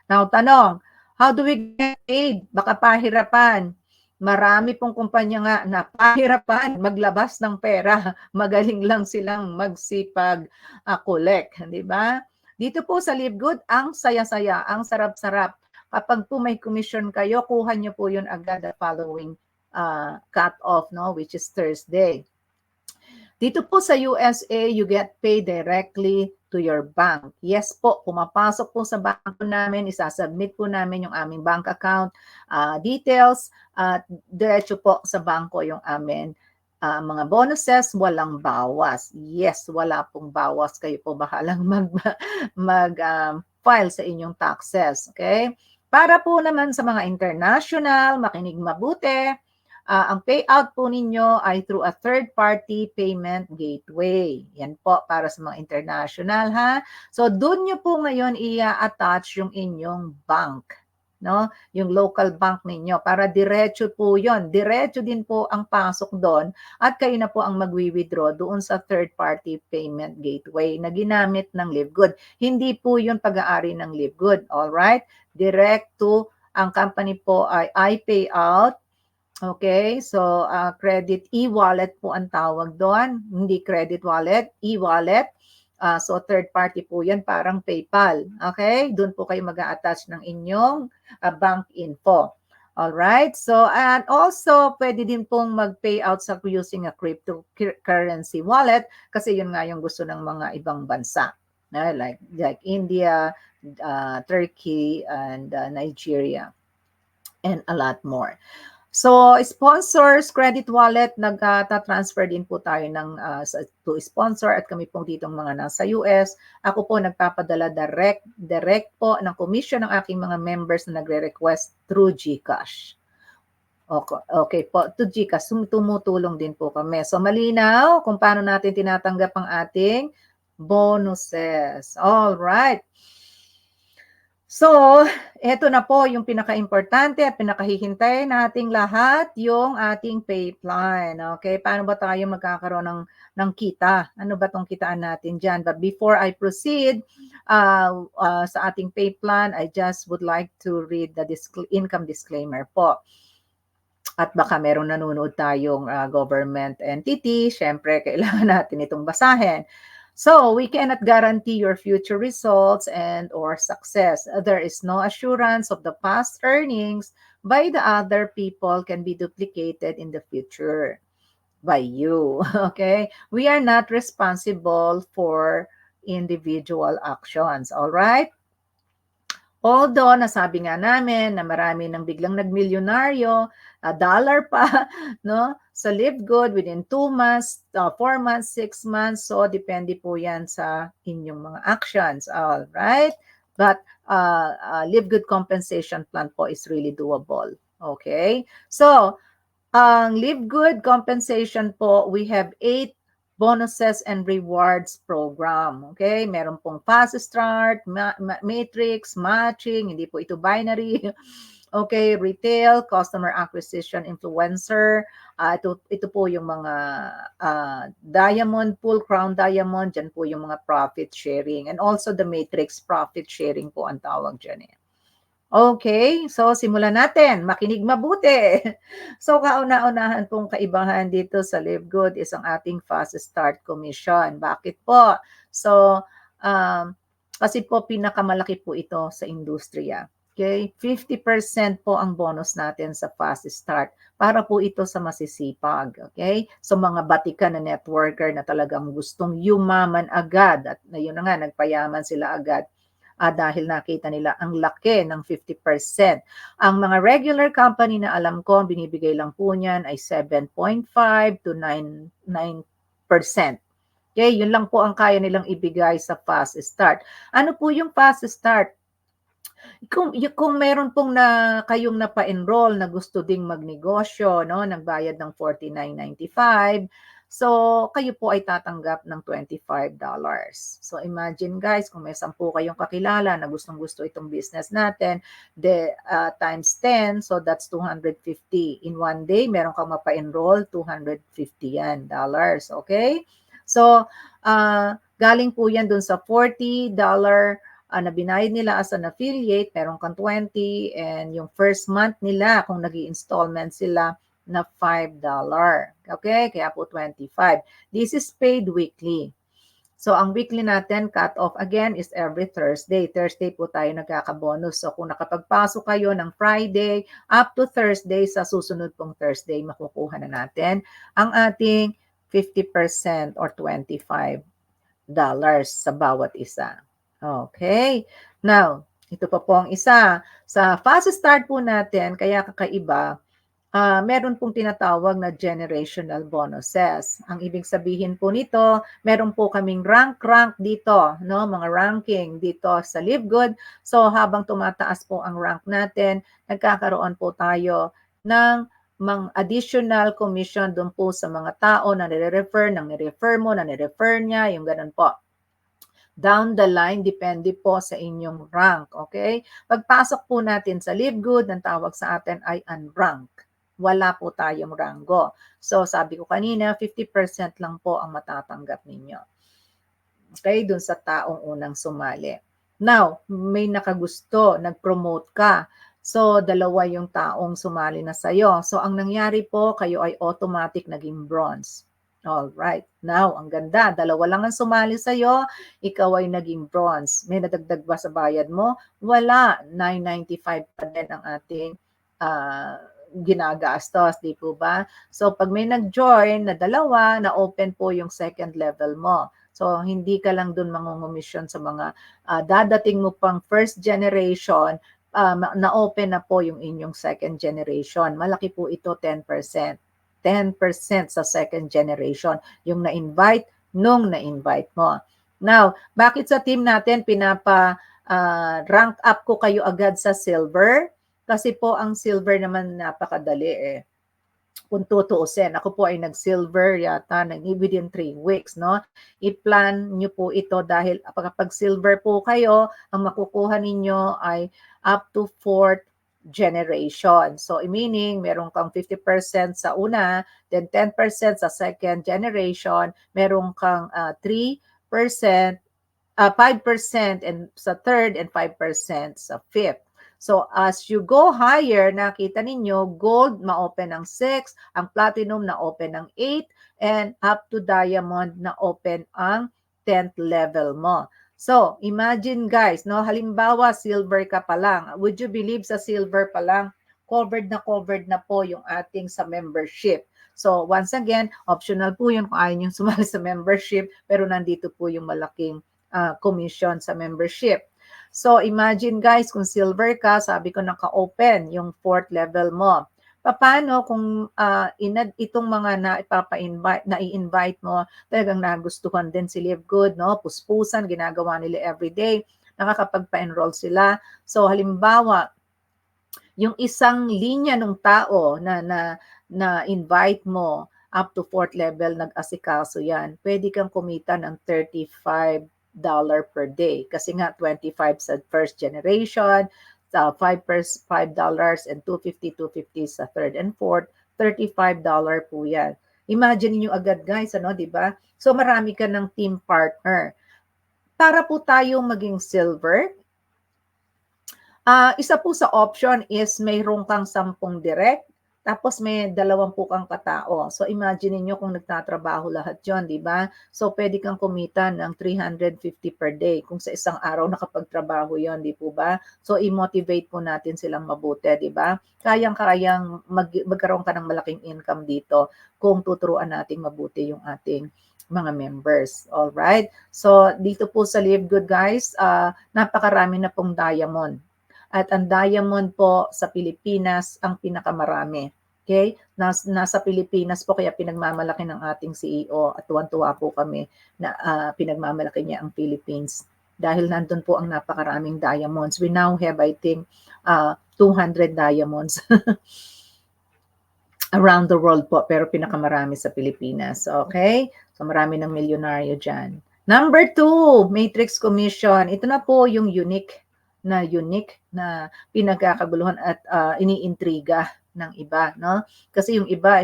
Now, tanong, how do we get paid? Baka pahirapan. Marami pong kumpanya nga na pahirapan maglabas ng pera. Magaling lang silang magsipag collect, di ba? Dito po sa Live Good, ang saya-saya, ang sarap-sarap. Kapag po may commission kayo, kuha nyo po yun agad the following cut-off, no, which is Thursday. Dito po sa USA, you get paid directly to your bank. Yes po, pumapasok po sa banko namin, isasubmit po namin yung aming bank account details at diretso po sa banko yung amin mga bonuses, walang bawas. Yes, wala pong bawas. Kayo po bahalang mag-file sa inyong taxes. Okay? Para po naman sa mga international, makinig mabuti, ang payout po ninyo ay through a third-party payment gateway. Yan po para sa mga international ha. So doon nyo po ngayon i-attach yung inyong bank no? Yung local bank ninyo para diretso po 'yon. Diretso din po ang pasok doon at kayo na po ang magwi-withdraw doon sa third party payment gateway na ginamit ng Livegood. Hindi po 'yon pag-aari ng Livegood, all right? Direct to ang company po ay iPayout. Okay, so credit e-wallet po ang tawag doon, hindi credit wallet, e-wallet. So third party po 'yan, parang PayPal. Okay? Doon po kayo mag-a-attach ng inyong bank info. All right? So and also pwede din pong mag-payout sa using a cryptocurrency wallet kasi 'yun nga yung gusto ng mga ibang bansa. Like India, Turkey and Nigeria and a lot more. So, sponsors, credit wallet, nagta-transfer din po tayo ng to sponsor at kami pong ditong mga nasa US. Ako po nagpapadala direct po ng commission ng aking mga members na nagre-request through GCash. Okay po, to GCash, tumutulong din po kami. So, malinaw kung paano natin tinatanggap ang ating bonuses. All right. So, eto na po yung pinaka-importante at pinakahihintay nating lahat, yung ating pay plan. Okay, paano ba tayo magkakaroon ng kita? Ano ba tong kitaan natin dyan? But before I proceed sa ating pay plan, I just would like to read the income disclaimer po. At baka merong nanonood tayong government entity, syempre kailangan natin itong basahin. So, we cannot guarantee your future results and or success. There is no assurance of the past earnings by the other people can be duplicated in the future by you. Okay? We are not responsible for individual actions. All right? Although, nasabi nga namin na marami nang biglang nagmilyonaryo, dollar pa, no? Sa Livegood within 2 months, 4 months, 6 months. So, depende po yan sa inyong mga actions. All right? But, Livegood compensation plan po is really doable. Okay? So, ang Livegood compensation po, we have 8 bonuses and rewards program. Okay? Meron pong fast start, matrix, matching, hindi po ito binary. Okay, retail, customer acquisition, influencer. Ito po yung mga diamond, full crown diamond, dyan po yung mga profit sharing. And also the matrix profit sharing po ang tawag dyan eh. Okay, so simulan natin. Makinig mabuti. So kauna-unahan pong kaibahan dito sa Livegood is ang ating fast start commission. Bakit po? So, kasi po pinakamalaki po ito sa industriya. Okay, 50% po ang bonus natin sa fast start para po ito sa masisipag. Okay, so mga batikan na networker na talagang gustong yumaman agad at na yun na nga, nagpayaman sila agad. Dahil nakita nila ang laki ng 50%. Ang mga regular company na alam ko, binibigay lang po niyan ay 7.5 to 9%. Okay, yun lang po ang kaya nilang ibigay sa fast start. Ano po yung fast start? Kung meron pong kayong napa-enroll na gusto ding magnegosyo, no, nagbayad ng $49.95, so kayo po ay tatanggap ng $25. So imagine guys, kung may 10 kayong kakilala na gustong-gusto itong business natin, times 10, so that's 250. In one day, meron kang mapa-enroll, 250 yan, dollars. Okay? So, galing po yan dun sa $40 na binayad nila as an affiliate, meron kang 20, and yung first month nila, kung nag-i-installment sila, na $5. Okay? Kaya po 25. This is paid weekly. So, ang weekly natin, cut off again, is every Thursday. Thursday po tayo nagkakabonus. So, kung nakapagpasok kayo ng Friday up to Thursday, sa susunod pong Thursday, makukuha na natin ang ating 50% or $25 sa bawat isa. Okay. Now, ito pa po ang isa. Sa fast start po natin, kaya kakaiba, meron pong tinatawag na generational bonuses. Ang ibig sabihin po nito, meron po kaming rank dito, no? Mga ranking dito sa Livegood. So, habang tumataas po ang rank natin, nagkakaroon po tayo ng mga additional commission doon po sa mga tao na nire-refer, nang nire-refer mo, na nire-refer niya, yung ganun po. Down the line, depende po sa inyong rank, okay? Pagpasok po natin sa Live Good, ang tawag sa atin ay unrank. Wala po tayong ranggo. So, sabi ko kanina, 50% lang po ang matatanggap ninyo. Okay, dun sa taong unang sumali. Now, may nakagusto, nag-promote ka. So, dalawa yung taong sumali na sa'yo. So, ang nangyari po, kayo ay automatic naging bronze. All right. Now, ang ganda. Dalawa lang ang sumali sa'yo, ikaw ay naging bronze. May nadagdag ba sa bayad mo? Wala. 995 pa din ang ating ginagastos, di po ba? So, pag may nag-join na dalawa, na-open po yung second level mo. So, hindi ka lang dun mangungumisyon sa mga dadating mo pang first generation, na-open na po yung inyong second generation. Malaki po ito, 10%. 10% sa second generation. Yung na-invite, nung na-invite mo. Now, bakit sa team natin rank up ko kayo agad sa silver? Kasi po ang silver naman napakadali eh. Kung tutuusin, ako po ay nag-silver yata within 3 weeks, no? I-plan nyo po ito dahil kapag silver po kayo, ang makukuha ninyo ay up to 4th generation. So, meaning, meron kang 50% sa una, then 10% sa second generation, meron kang 3%, 5% and sa third and 5% sa fifth. So as you go higher, nakita ninyo, gold ma-open ng 6, ang platinum na-open ng 8, and up to diamond na-open ang 10th level mo. So imagine guys, no, halimbawa silver ka pa lang. Would you believe sa silver pa lang, covered na po yung ating sa membership. So once again, optional po yun kung ayaw nyo sumali sa membership, pero nandito po yung malaking commission sa membership. So imagine guys, kung silver ka, sabi ko naka-open yung 4th level mo. Paano kung itong mga na-i-invite mo, talagang nagustuhan din si Live Good, no? Puspusan, ginagawa nila everyday, nakakapagpa-enroll sila. So halimbawa, yung isang linya ng tao na invite mo up to 4th level, nag-asikaso yan, pwede kang kumita ng $35 per day. Kasi nga, 25 sa first generation, sa $5 and 250 sa third and fourth, $35 po yan. Imagine niyo agad guys, ano, di ba? So marami ka ng team partner. Para po tayo maging silver, isa po sa option is mayroon kang 10 direct, tapos may 20 kang katao. So imagine niyo kung nagtatrabaho lahat 'yon, 'di ba? So pwede kang kumita ng 350 per day kung sa isang araw nakapagtrabaho 'yon, 'di po ba? So i-motivate po natin silang mabuti, 'di ba? Kayang-kayang magkaroon ka ng malaking income dito kung tuturuan nating mabuti yung ating mga members. All right? So dito po sa Live Good guys, napakarami na pong diamond. At ang diamond po sa Pilipinas ang pinakamarami. Okay? Nasa Pilipinas po kaya pinagmamalaki ng ating CEO at tuwan-tuwa po kami na pinagmamalaki niya ang Philippines. Dahil nandun po ang napakaraming diamonds. We now have, I think, 200 diamonds around the world po, pero pinakamarami sa Pilipinas. Okay? So marami ng milyonaryo dyan. Number 2, Matrix Commission. Ito na po yung unique na pinagkakaguluhan at iniintriga ng iba, no? Kasi yung iba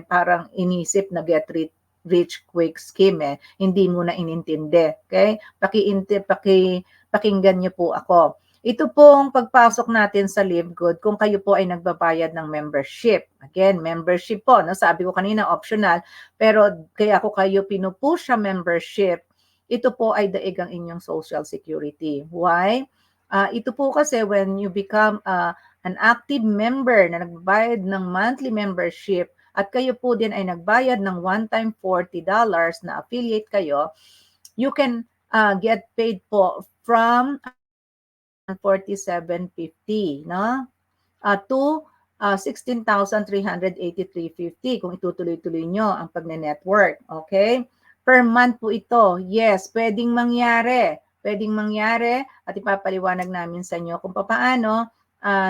parang inisip na get rich quick scheme eh. Hindi mo na inintindi, okay? Pakinggan niyo po ako. Ito pong pagpasok natin sa Live Good kung kayo po ay nagbabayad ng membership. Again, membership po, no? Sabi ko kanina optional, pero kaya ako kayo pinupush sa membership, ito po ay daig ang inyong social security. Why? Ito po kasi when you become an active member na nagbayad ng monthly membership at kayo po din ay nagbayad ng one-time $40 na affiliate kayo, you can get paid po from 4750, no? To 16,383.50 kung itutuloy-tuloy nyo ang pagne-network. Okay? Per month po ito. Yes, pwedeng mangyari. Pwedeng mangyari at ipapaliwanag namin sa inyo kung paano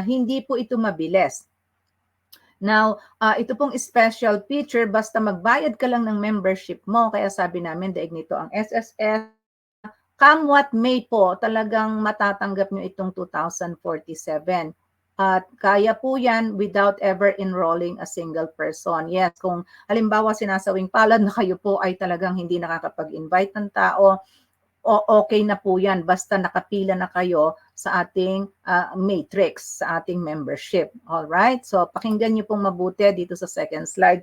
hindi po ito mabilis. Now, ito pong special feature, basta magbayad ka lang ng membership mo. Kaya sabi namin, daig nito ang SSS come what may po, talagang matatanggap nyo itong 2047. At kaya po yan without ever enrolling a single person. Yes, kung halimbawa sinasawing palad na kayo po ay talagang hindi nakakapag-invite ng tao, okay na po yan basta nakapila na kayo sa ating matrix, sa ating membership. Alright? So, pakinggan nyo pong mabuti dito sa second slide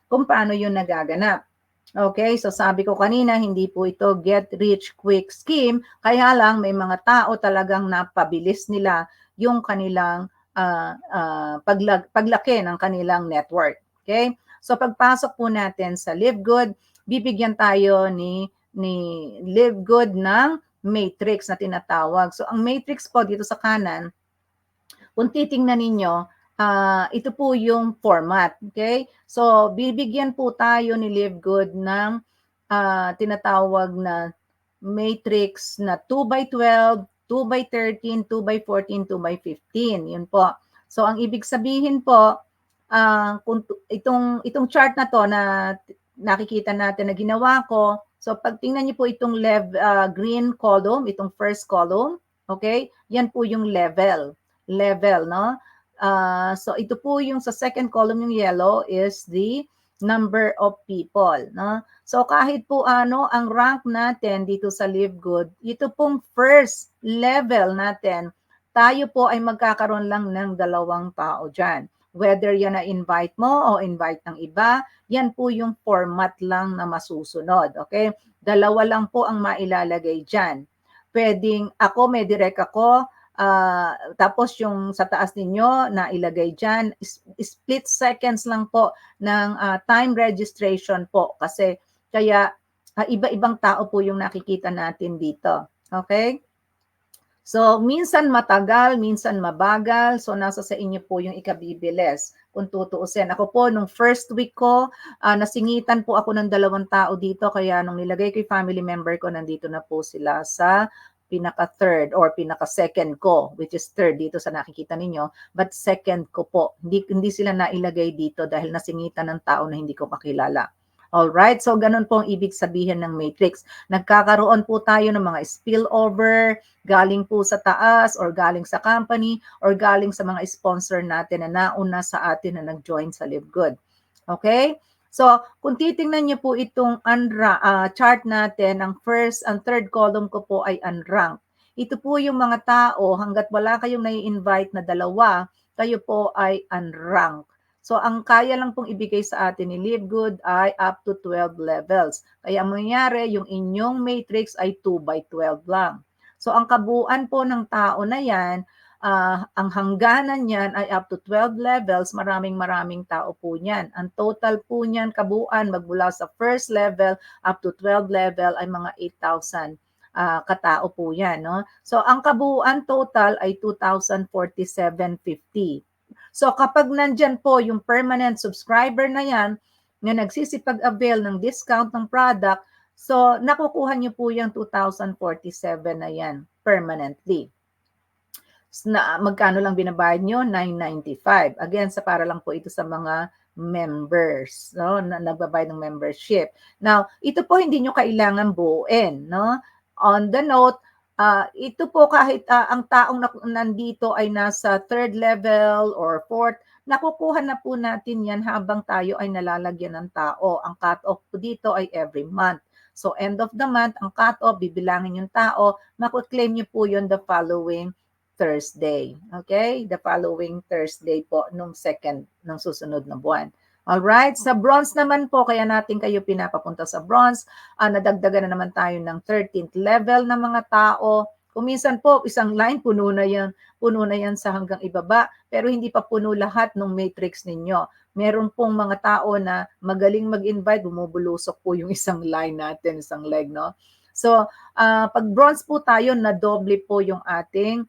kung paano yun nagaganap. Okay, so sabi ko kanina, hindi po ito get rich quick scheme, kaya lang may mga tao talagang napabilis nila yung kanilang paglaki ng kanilang network. Okay, so pagpasok po natin sa Live Good, bibigyan tayo ni Live Good ng matrix na tinatawag. So ang matrix po dito sa kanan, kung titingnan ninyo, ito po yung format. Okay? So, bibigyan po tayo ni Live Good ng tinatawag na matrix na 2x12, 2x13, 2x14, 2x15. Yun po. So, ang ibig sabihin po, kung itong chart na to na nakikita natin na ginawa ko, so pag tingnan niyo po itong green column, itong first column, okay? Yan po yung level, no? So ito po yung sa second column yung yellow is the number of people, no? So kahit po ano ang rank natin dito sa Live Good, ito pong first level natin, tayo po ay magkakaroon lang ng 2 tao diyan. Whether yan na invite mo o invite ng iba, yan po yung format lang na masusunod, okay? 2 lang po ang mailalagay diyan. Pwedeng ako, may direct ako, tapos yung sa taas ninyo na ilagay dyan, split seconds lang po ng time registration po kasi kaya iba-ibang tao po yung nakikita natin dito. Okay? So, minsan matagal, minsan mabagal. So, nasa sa inyo po yung ikabibilis. Kung tutuusin. Ako po, nung first week ko, nasingitan po ako ng 2 tao dito. Kaya nung nilagay ko yung family member ko, nandito na po sila sa pinaka-third or pinaka-second ko, which is third dito sa nakikita ninyo. But second ko po. Hindi sila nailagay dito dahil nasingitan ng tao na hindi ko kakilala. Alright, so ganun po ang ibig sabihin ng matrix. Nagkakaroon po tayo ng mga spillover, galing po sa taas or galing sa company or galing sa mga sponsor natin na nauna sa atin na nag-join sa Live Good. Okay? So, kung titingnan niyo po itong chart natin, ang first and third column ko po ay unranked. Ito po yung mga tao, hanggat wala kayong nai-invite na 2, kayo po ay unranked. So, ang kaya lang pong ibigay sa atin ni Live Good ay up to 12 levels. Kaya ang mangyayari, yung inyong matrix ay 2x12 lang. So, ang kabuuan po ng tao na yan, ang hangganan niyan ay up to 12 levels, maraming tao po niyan. Ang total po niyan, kabuuan, magmula sa first level up to 12 level ay mga 8,000 katao po yan. No? So, ang kabuuan total ay 2,047.50. So kapag nandyan po yung permanent subscriber na yan, na nagsisipag-avail ng discount ng product, so nakukuha nyo po yung 2,047 na yan permanently. Na magkano lang binabayad nyo? 995. Again, para lang po ito sa mga members, no, na nagbabayad ng membership. Now, ito po hindi nyo kailangan buuin, no? On the note, ito po kahit ang taong nandito ay nasa third level or fourth, nakukuha na po natin yan habang tayo ay nalalagyan ng tao. Ang cut-off po dito ay every month. So end of the month, ang cut-off, bibilangin yung tao, makuklaim nyo po yun the following Thursday. Okay? The following Thursday po nung susunod na buwan. Alright, sa bronze naman po, kaya natin kayo pinapapunta sa bronze, nadagdagan na naman tayo ng 13th level ng mga tao. Kung minsan po, isang line, puno na yan sa hanggang ibaba, pero hindi pa puno lahat ng matrix ninyo. Meron pong mga tao na magaling mag-invite, bumubulusok po yung isang line natin, isang leg, no? So, pag bronze po tayo, na doble po yung ating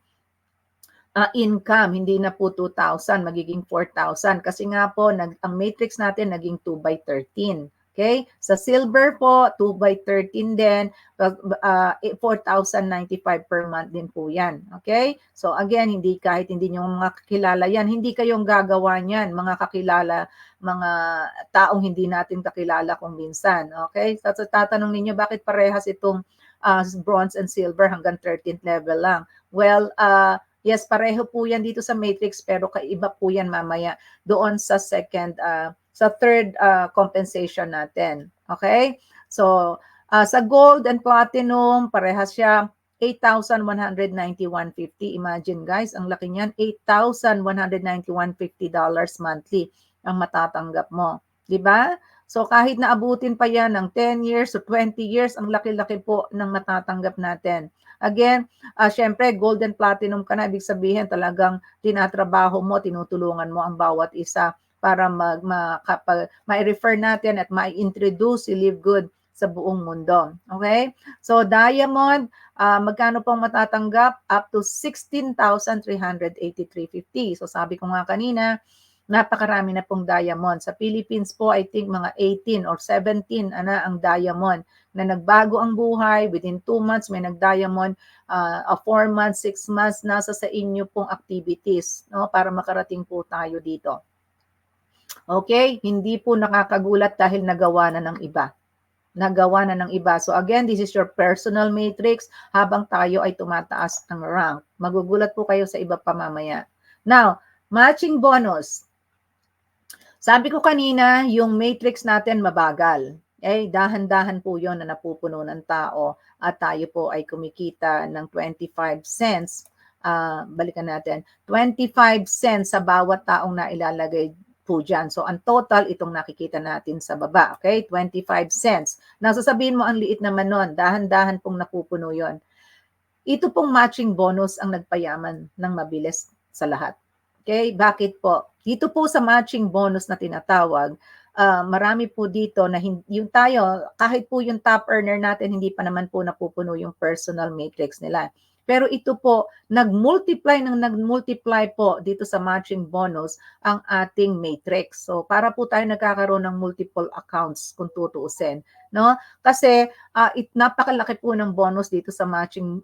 income, hindi na po 2,000, magiging 4,000. Kasi nga po, ang matrix natin naging 2x13. Okay? Sa silver po, 2x13 din, 4,095 per month din po yan. Okay? So again, kahit hindi nyo mga kakilala yan, hindi kayong gagawa niyan, mga kakilala, mga taong hindi natin kakilala kung minsan. Okay? So tatanong ninyo, bakit parehas itong bronze and silver hanggang 13th level lang. Well, yes, pareho po yan dito sa matrix pero kaiba po yan mamaya doon sa sa third compensation natin. Okay? So, sa gold and platinum, parehas siya 8,191.50. Imagine guys, ang laki niyan, $8,191.50 monthly ang matatanggap mo. 'Di ba? So kahit naabutin pa yan ng 10 years o 20 years, ang laki-laki po ng matatanggap natin. Again, syempre, gold and platinum ka na, ibig sabihin talagang tinatrabaho mo, tinutulungan mo ang bawat isa para ma-refer natin at ma-introduce si Live Good sa buong mundo. Okay? So, diamond, magkano pong matatanggap? Up to 16,383.50. So, sabi ko nga kanina, napakarami na pong diamond. Sa Philippines po, I think mga 18 or 17 ang diamond na nagbago ang buhay. Within 2 months, may nag-diamond. 4 months, 6 months, nasa sa inyo pong activities, no, para makarating po tayo dito. Okay? Hindi po nakakagulat dahil nagawa na ng iba. Nagawa na ng iba. So again, this is your personal matrix habang tayo ay tumataas ng rank. Magugulat po kayo sa iba pa mamaya. Now, matching bonus. Sabi ko kanina, yung matrix natin mabagal. Dahan-dahan po yon na napupuno ng tao at tayo po ay kumikita ng 25 cents. Balikan natin. 25 cents sa bawat taong nailalagay po dyan. So, ang total, itong nakikita natin sa baba. Okay? 25 cents. Nasasabihin mo, ang liit naman nun. Dahan-dahan pong napupuno yon. Ito pong matching bonus ang nagpayaman ng mabilis sa lahat. Okay? Bakit po? Dito po sa matching bonus na tinatawag, marami po dito na yung tayo, kahit po yung top earner natin, hindi pa naman po napupuno yung personal matrix nila. Pero ito po, nag-multiply po dito sa matching bonus ang ating matrix. So, para po tayo nagkakaroon ng multiple accounts kung tutuusin. No? Kasi, napakalaki po ng bonus dito sa matching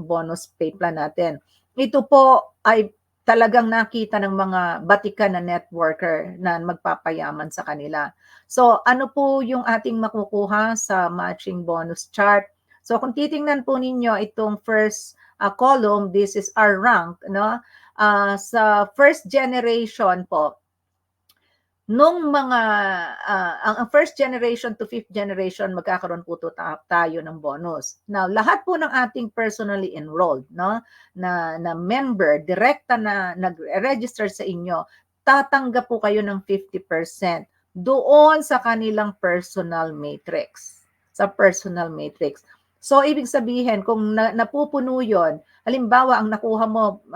bonus pay plan natin. Ito po ay talagang nakita ng mga batikan na networker na magpapayaman sa kanila. So, ano po yung ating makukuha sa matching bonus chart? So, kung titingnan po ninyo itong first column, this is our rank, no? Sa first generation po, nung mga ang first generation to fifth generation, magkakaroon po tayo ng bonus. Now, lahat po ng ating personally enrolled, no, na member, direkta na nag-register sa inyo, tatanggap po kayo ng 50% doon sa kanilang personal matrix. Sa personal matrix. So, ibig sabihin, kung napupuno yon, halimbawa, ang nakuha mo,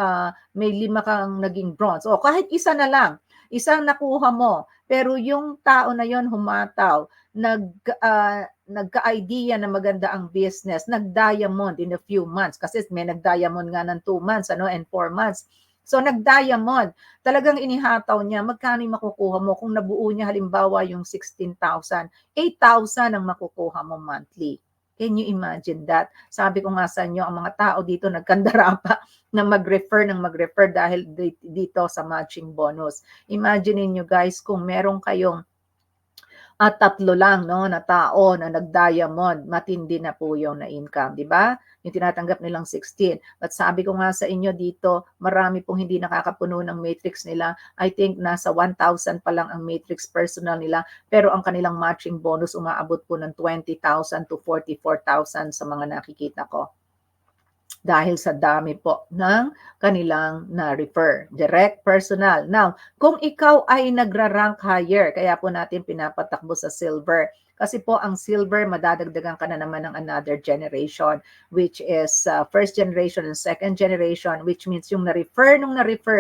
may 5 kang naging bronze. O kahit isa na lang, isang nakuha mo, pero yung tao na yon humataw, nagka-idea na maganda ang business, nag-diamond in a few months, kasi may nag-diamond nga ng 2 months and 4 months. So nag-diamond, talagang inihataw niya, magkano yung makukuha mo? Kung nabuo niya halimbawa yung 16,000, 8,000 ang makukuha mo monthly. Can you imagine that? Sabi ko nga sa inyo, ang mga tao dito nagkandara pa na mag-refer dahil dito sa matching bonus. Imagine niyo guys, kung meron kayong 3 lang, no, na tao na nag-diamond, matindi na po yung na income, di ba? Yung tinatanggap nilang 16. But sabi ko nga sa inyo dito, marami pong hindi nakakapuno ng matrix nila. I think nasa 1,000 pa lang ang matrix personal nila, pero ang kanilang matching bonus umaabot po ng 20,000 to 44,000 sa mga nakikita ko. Dahil sa dami po ng kanilang na-refer. Direct, personal. Now, kung ikaw ay nagra-rank higher, kaya po natin pinapatakbo sa silver. Kasi po ang silver, madadagdagan ka na naman ng another generation, which is first generation and second generation, which means yung na-refer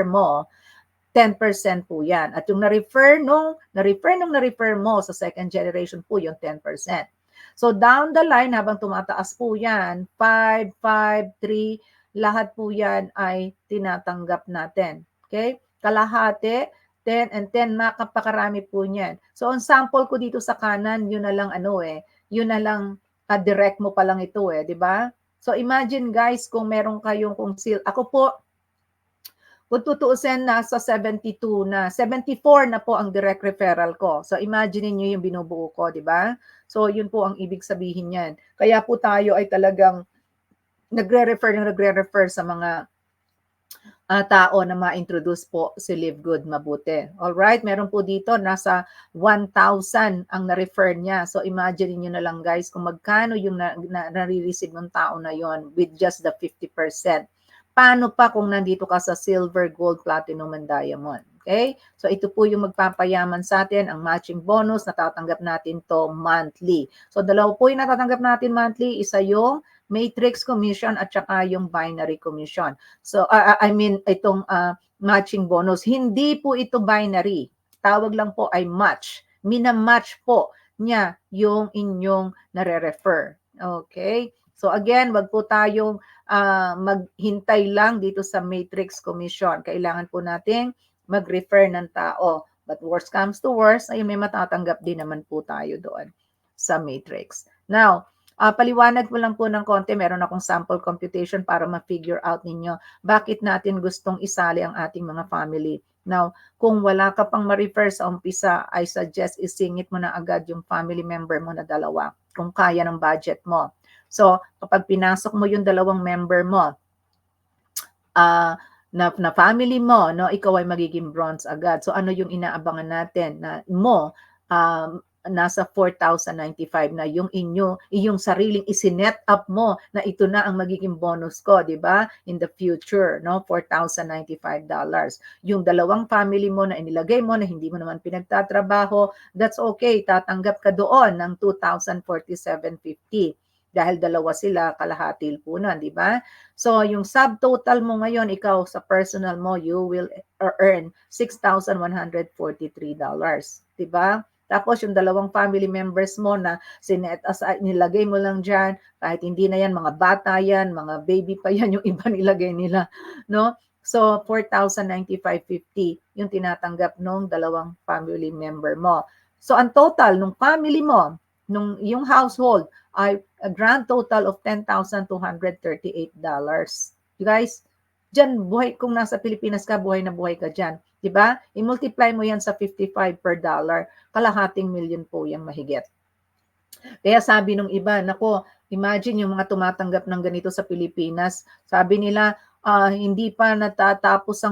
mo, 10% po yan. At yung na-refer mo sa second generation po, yung 10%. So down the line, habang tumataas po yan, 5, 5, 3, lahat po yan ay tinatanggap natin. Okay? Kalahati, 10 and 10, makapakarami po niyan. So ang sample ko dito sa kanan, yun na lang yun na lang direct mo pa lang ito di ba? So imagine guys, kung meron kayong ako po, kung tutuusin, nasa 72 na, 74 na po ang direct referral ko. So imagine niyo yung binubuo ko, di ba? So yun po ang ibig sabihin niyan. Kaya po tayo ay talagang nagre-refer sa mga tao na ma-introduce po si Live Good mabuti. Alright, meron po dito nasa 1,000 ang na-refer niya. So imagine niyo na lang guys kung magkano yung nare-receive ng tao na yon with just the 50%. Paano pa kung nandito ka sa silver, gold, platinum, and diamond? Okay? So ito po yung magpapayaman sa atin, ang matching bonus, natatanggap natin to monthly. So dalawa po yung natatanggap natin monthly, isa yung matrix commission at saka yung binary commission. So I mean itong matching bonus, hindi po ito binary. Tawag lang po ay match. Mina-match po niya yung inyong nare-refer. Okay? So again, wag po tayong maghintay lang dito sa matrix commission. Kailangan po nating mag-refer ng tao. But worst comes to worst, ay may matatanggap din naman po tayo doon sa matrix. Now, paliwanag ko lang po ng konti, meron akong sample computation para ma-figure out ninyo bakit natin gustong isali ang ating mga family. Now, kung wala ka pang ma-refer sa umpisa, I suggest isingit mo na agad yung family member mo na dalawa kung kaya ng budget mo. So, kapag pinasok mo yung dalawang member mo, na family mo, no, ikaw ay magiging bronze agad. So, ano yung inaabangan natin na nasa 4,095 na yung iyong sariling isinet up mo na ito na ang magiging bonus ko, di ba? In the future, no? $4,095. Yung dalawang family mo na inilagay mo na hindi mo naman pinagtatrabaho, that's okay. Tatanggap ka doon ng 2,047.50 dahil dalawa sila, kalahati po na, di ba? So, yung subtotal mo ngayon, ikaw sa personal mo, you will earn $6,143. Di ba? Tapos yung dalawang family members mo na sinet aside, nilagay mo lang dyan, kahit hindi na yan, mga bata yan, mga baby pa yan, yung iba nilagay nila, no? So, 4,095.50 yung tinatanggap nung dalawang family member mo. So, ang total nung family mo, nung yung household, ay a grand total of $10,238. You guys, dyan, buhay, kung nasa Pilipinas ka, buhay na buhay ka dyan. Diba? I-multiply mo yan sa 55 per dollar, kalahating milyon po yung mahigit. Kaya sabi nung iba, nako, imagine yung mga tumatanggap ng ganito sa Pilipinas, sabi nila, hindi pa natatapos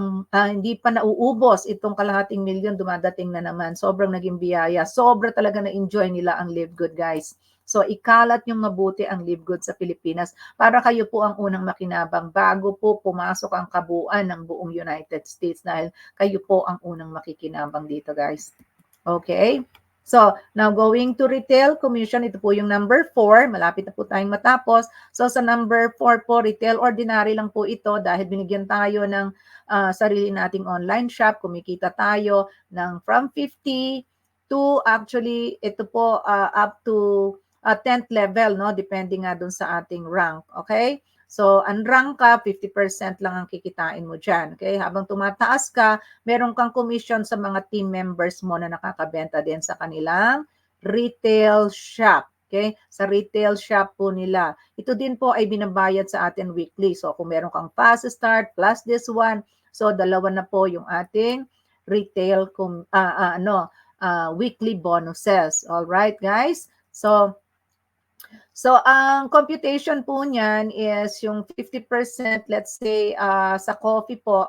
hindi pa nauubos itong kalahating milyon, dumadating na naman. Sobrang naging biyaya. Sobra talaga na-enjoy nila ang Live Good, guys. So, ikalat yung mabuti ang Live Good sa Pilipinas para kayo po ang unang makinabang bago po pumasok ang kabuuan ng buong United States dahil kayo po ang unang makikinabang dito, guys. Okay? So, now going to retail commission, ito po yung number 4. Malapit na po tayong matapos. So, sa number 4 po, retail ordinary lang po ito dahil binigyan tayo ng sarili nating online shop. Kumikita tayo ng from 50 to actually, ito po up to 10th level, no? Depende nga dun sa ating rank. Okay? So, ang rank ka, 50% lang ang kikitain mo dyan. Okay? Habang tumataas ka, meron kang commission sa mga team members mo na nakakabenta din sa kanilang retail shop. Okay? Sa retail shop po nila. Ito din po ay binabayad sa atin weekly. So, kung meron kang fast start plus this one, so dalawa na po yung ating retail weekly bonuses. All right, guys? So, ang computation po niyan is yung 50%, let's say, sa coffee po,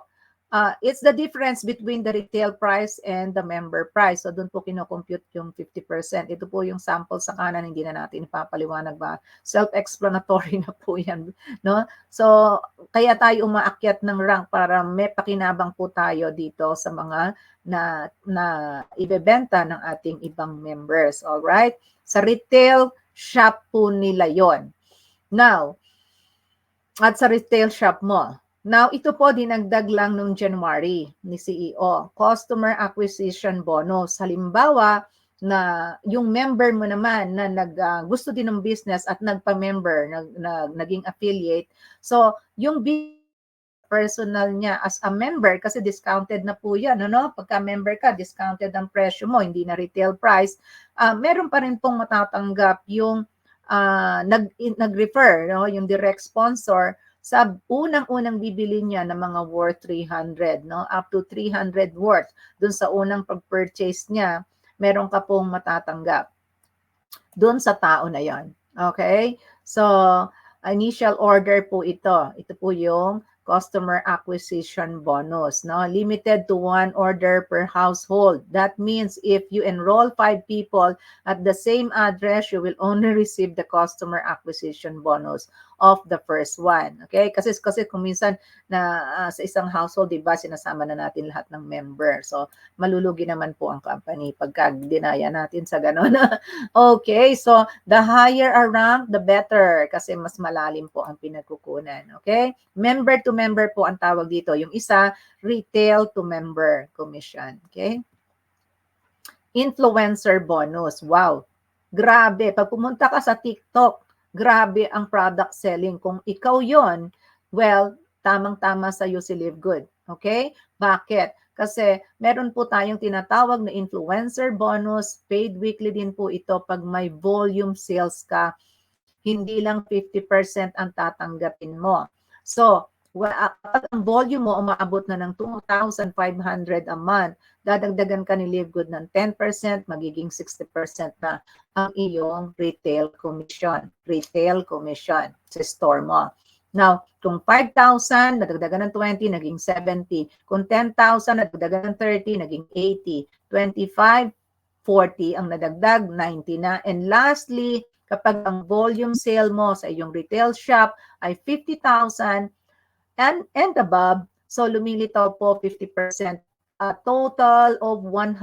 it's the difference between the retail price and the member price. So, doon po kinocompute yung 50%. Ito po yung sample sa kanan, hindi na natin ipapaliwanag ba. Self-explanatory na po yan. No? So, kaya tayo umaakyat ng rank para may pakinabang po tayo dito sa mga na ibebenta ng ating ibang members. Alright? Sa retail shop po nila yon. Now, at sa retail shop mo. Now, ito po dinagdag lang nung January ni CEO. Customer acquisition bonus. Halimbawa, na yung member mo naman na gusto din ng business at nagpa-member, naging affiliate. So, yung personal niya as a member kasi discounted na po yan, ano? Pagka member ka, discounted ang presyo mo, hindi na retail price. Meron pa rin pong matatanggap yung nag-refer, no? Yung direct sponsor sa unang-unang bibili niya ng mga worth 300, no? Up to 300 worth dun sa unang pag-purchase niya, meron ka pong matatanggap dun sa tao na yon. Okay? So, initial order po ito. Ito po yung customer acquisition bonus. No? Limited to 1 order per household. That means if you enroll 5 people at the same address, you will only receive the customer acquisition bonus of the first one. Okay? Kasi kung minsan na sa isang household, 'di ba, sinasama na natin lahat ng member. So, malulugi naman po ang company pagka dinaya natin sa gano'n. Okay, so the higher a rank, the better kasi mas malalim po ang pinagkukunan. Okay? Member to member po ang tawag dito. Yung isa, retail to member commission. Okay? Influencer bonus. Wow. Grabe. Pag pumunta ka sa TikTok, grabe ang product selling. Kung ikaw yon, well, tamang-tama sa you si Live Good. Okay? Bakit? Kasi meron po tayong tinatawag na influencer bonus, paid weekly din po ito pag may volume sales ka. Hindi lang 50% ang tatanggapin mo. So, kapag ang volume mo umaabot na ng 2,500 a month, dadagdagan ka ni Live Good ng 10%, magiging 60% na ang iyong retail commission. Retail commission sa store mo. Now, kung 5,000, nadagdagan ng 20, naging 70. Kung 10,000, nadagdagan ng 30, naging 80. 25, 40 ang nadagdag, 90 na. And lastly, kapag ang volume sale mo sa iyong retail shop ay 50,000 and above, so lumilitaw po 50%. A total of 100%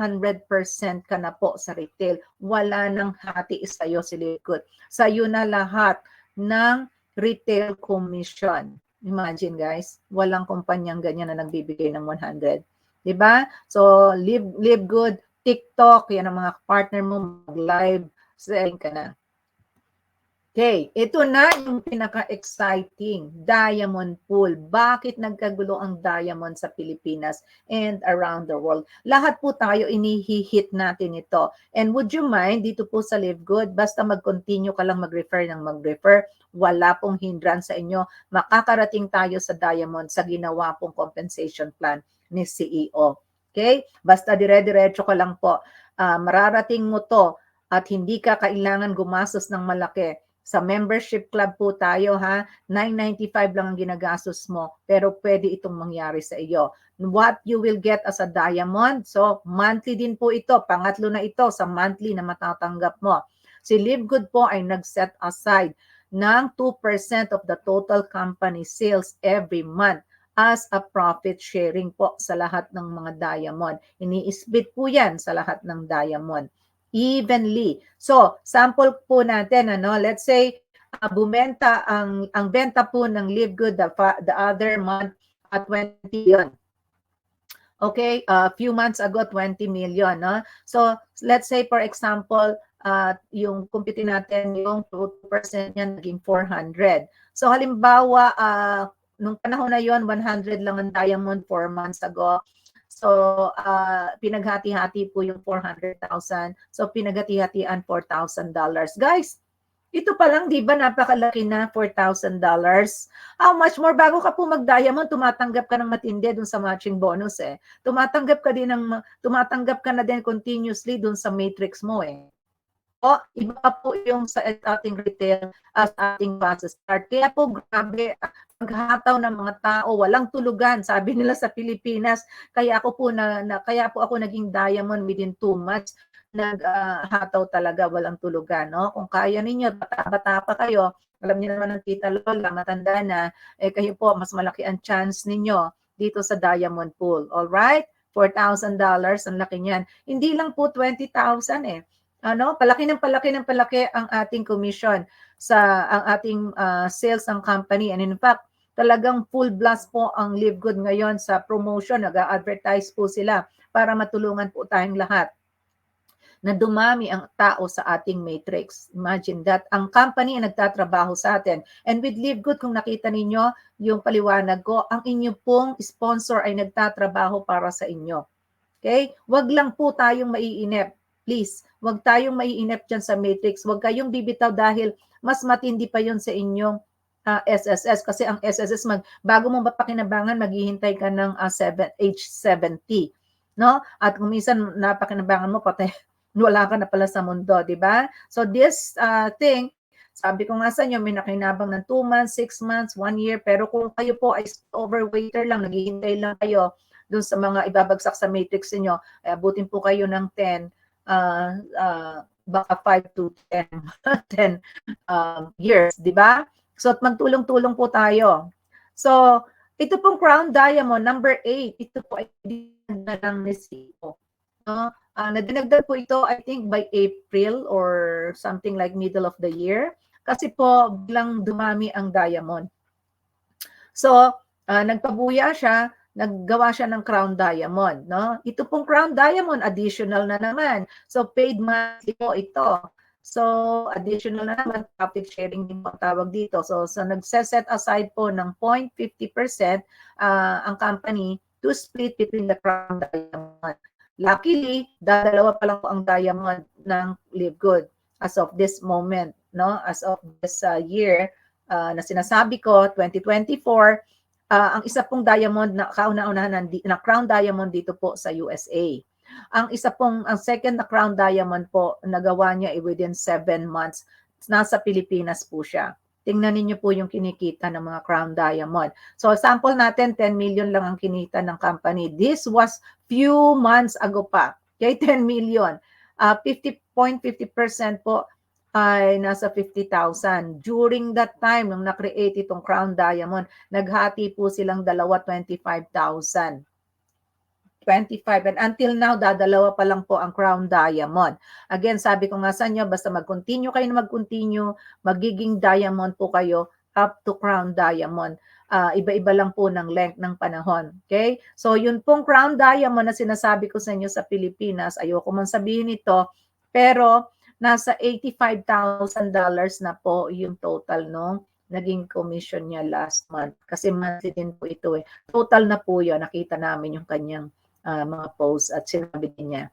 ka na po sa retail. Wala nang hati sa'yo si Liquid. Sa'yo na lahat ng retail commission. Imagine guys, walang kumpanyang ganyan na nagbibigay ng 100. Diba? So, live good, TikTok, yan ang mga partner mo, mag-live, selling ka na. Okay, ito na yung pinaka-exciting, diamond pool. Bakit nagkagulo ang diamond sa Pilipinas and around the world? Lahat po tayo inihihit natin ito. And would you mind, dito po sa Live Good, basta mag-continue ka lang mag-refer ng mag-refer, wala pong hindrance sa inyo. Makakarating tayo sa diamond sa ginawa pong compensation plan ni CEO. Okay? Basta dire-diretso ka lang po. Mararating mo to at hindi ka kailangan gumastos ng malaki. Sa membership club po tayo ha, $9.95 lang ang ginagastos mo, pero pwede itong mangyari sa iyo. What you will get as a diamond, so monthly din po ito, pangatlo na ito sa monthly na matatanggap mo. Si Live Good po ay nag-set aside ng 2% of the total company sales every month as a profit sharing po sa lahat ng mga diamond. Ini-split po yan sa lahat ng diamond evenly. So, sample po natin, let's say, bumenta ang benta po ng Live Good the other month at 20 million. Okay, a few months ago, 20 million. No? So, let's say, for example, yung kumpitin natin, yung 2% niya naging 400. So, halimbawa, nung panahon na yon 100 lang ang diamond 4 months ago. So, pinaghati-hati po yung 400,000. So, pinaghati-hatian $4,000. Guys, ito pa lang, di ba, napakalaki na $4,000. How much more? Bago ka po mag-diamond, tumatanggap ka ng matindi dun sa matching bonus eh. Tumatanggap ka na din continuously dun sa matrix mo eh. O, iba pa po yung sa ating retail as ating process start. Kaya po, grabe, paghataw ng mga tao, walang tulugan, sabi nila sa Pilipinas. Kaya ako naging diamond within 2 months. Naghataw talaga, walang tulugan. No? Kung kaya ninyo, bata-bata pa kayo, alam niyo naman ng tita Lola, matanda na, kayo po, mas malaki ang chance ninyo dito sa diamond pool. Alright? $4,000, ang laki niyan. Hindi lang po 20,000 eh. Palaki ang ating commission sa ang ating sales ng company. And in fact, talagang full blast po ang Live Good ngayon sa promotion. Nag-advertise po sila para matulungan po tayong lahat na dumami ang tao sa ating matrix. Imagine that. Ang company ang nagtatrabaho sa atin. And with Live Good, kung nakita ninyo yung paliwanag ko, ang inyo pong sponsor ay nagtatrabaho para sa inyo. Okay? Wag lang po tayong maiinip. Please, wag tayong maiinip dyan sa matrix. Wag kayong bibitaw dahil mas matindi pa yon sa inyong SSS kasi ang SSS bago mo mapakinabangan maghihintay ka ng age 70, no? At kung minsan napakinabangan mo pati wala ka na pala sa mundo, di ba? So this thing, sabi ko nga sa inyo, may nakinabang ng 2 months, 6 months, 1 year, pero kung kayo po ay overweighter lang, naghihintay lang kayo dun sa mga ibabagsak sa matrix niyo, abutin po kayo ng 10, baka 5 to 10, 10 years, di ba? So, magtulong-tulong po tayo. So, ito pong Crown Diamond, number 8, ito po ay na lang ni CEO. No? Nadinagdag po ito, I think, by April or something like middle of the year. Kasi po, bilang dumami ang diamond. So, nagpabuya siya, naggawa siya ng Crown Diamond. No? Ito pong Crown Diamond, additional na naman. So, paid monthly po ito. So, additional na naman, profit sharing din po tawag dito. So nagse-set aside po ng 0.50% ang company to split between the Crown Diamond. Luckily, dadalawa pa lang po ang diamond ng Live Good as of this moment, no? As of this year na sinasabi ko, 2024, ang isa pong diamond na kauna-unahan na Crown Diamond dito po sa USA. Ang second na Crown Diamond po, nagawa niya within 7 months. Nasa Pilipinas po siya. Tingnan niyo po yung kinikita ng mga Crown Diamond. So sample natin, 10 million lang ang kinita ng company. This was few months ago pa. Okay, 10 million. 50.50% po ay nasa 50,000. During that time, nung na-create itong Crown Diamond, naghati po silang dalawa 25,000. 25 and until now dadalawa pa lang po ang Crown Diamond. Again, sabi ko nga sa inyo, basta mag-continue kayo na mag-continue, magiging diamond po kayo up to Crown Diamond. Iba-iba lang po ng length ng panahon. Okay? So yun pong Crown Diamond na sinasabi ko sa inyo sa Pilipinas, ayoko man sabihin ito, pero nasa $85,000 na po yung total no naging commission niya last month. Kasi monthly din po ito eh. Total na po yun. Nakita namin yung kanyang mga posts at sinabi niya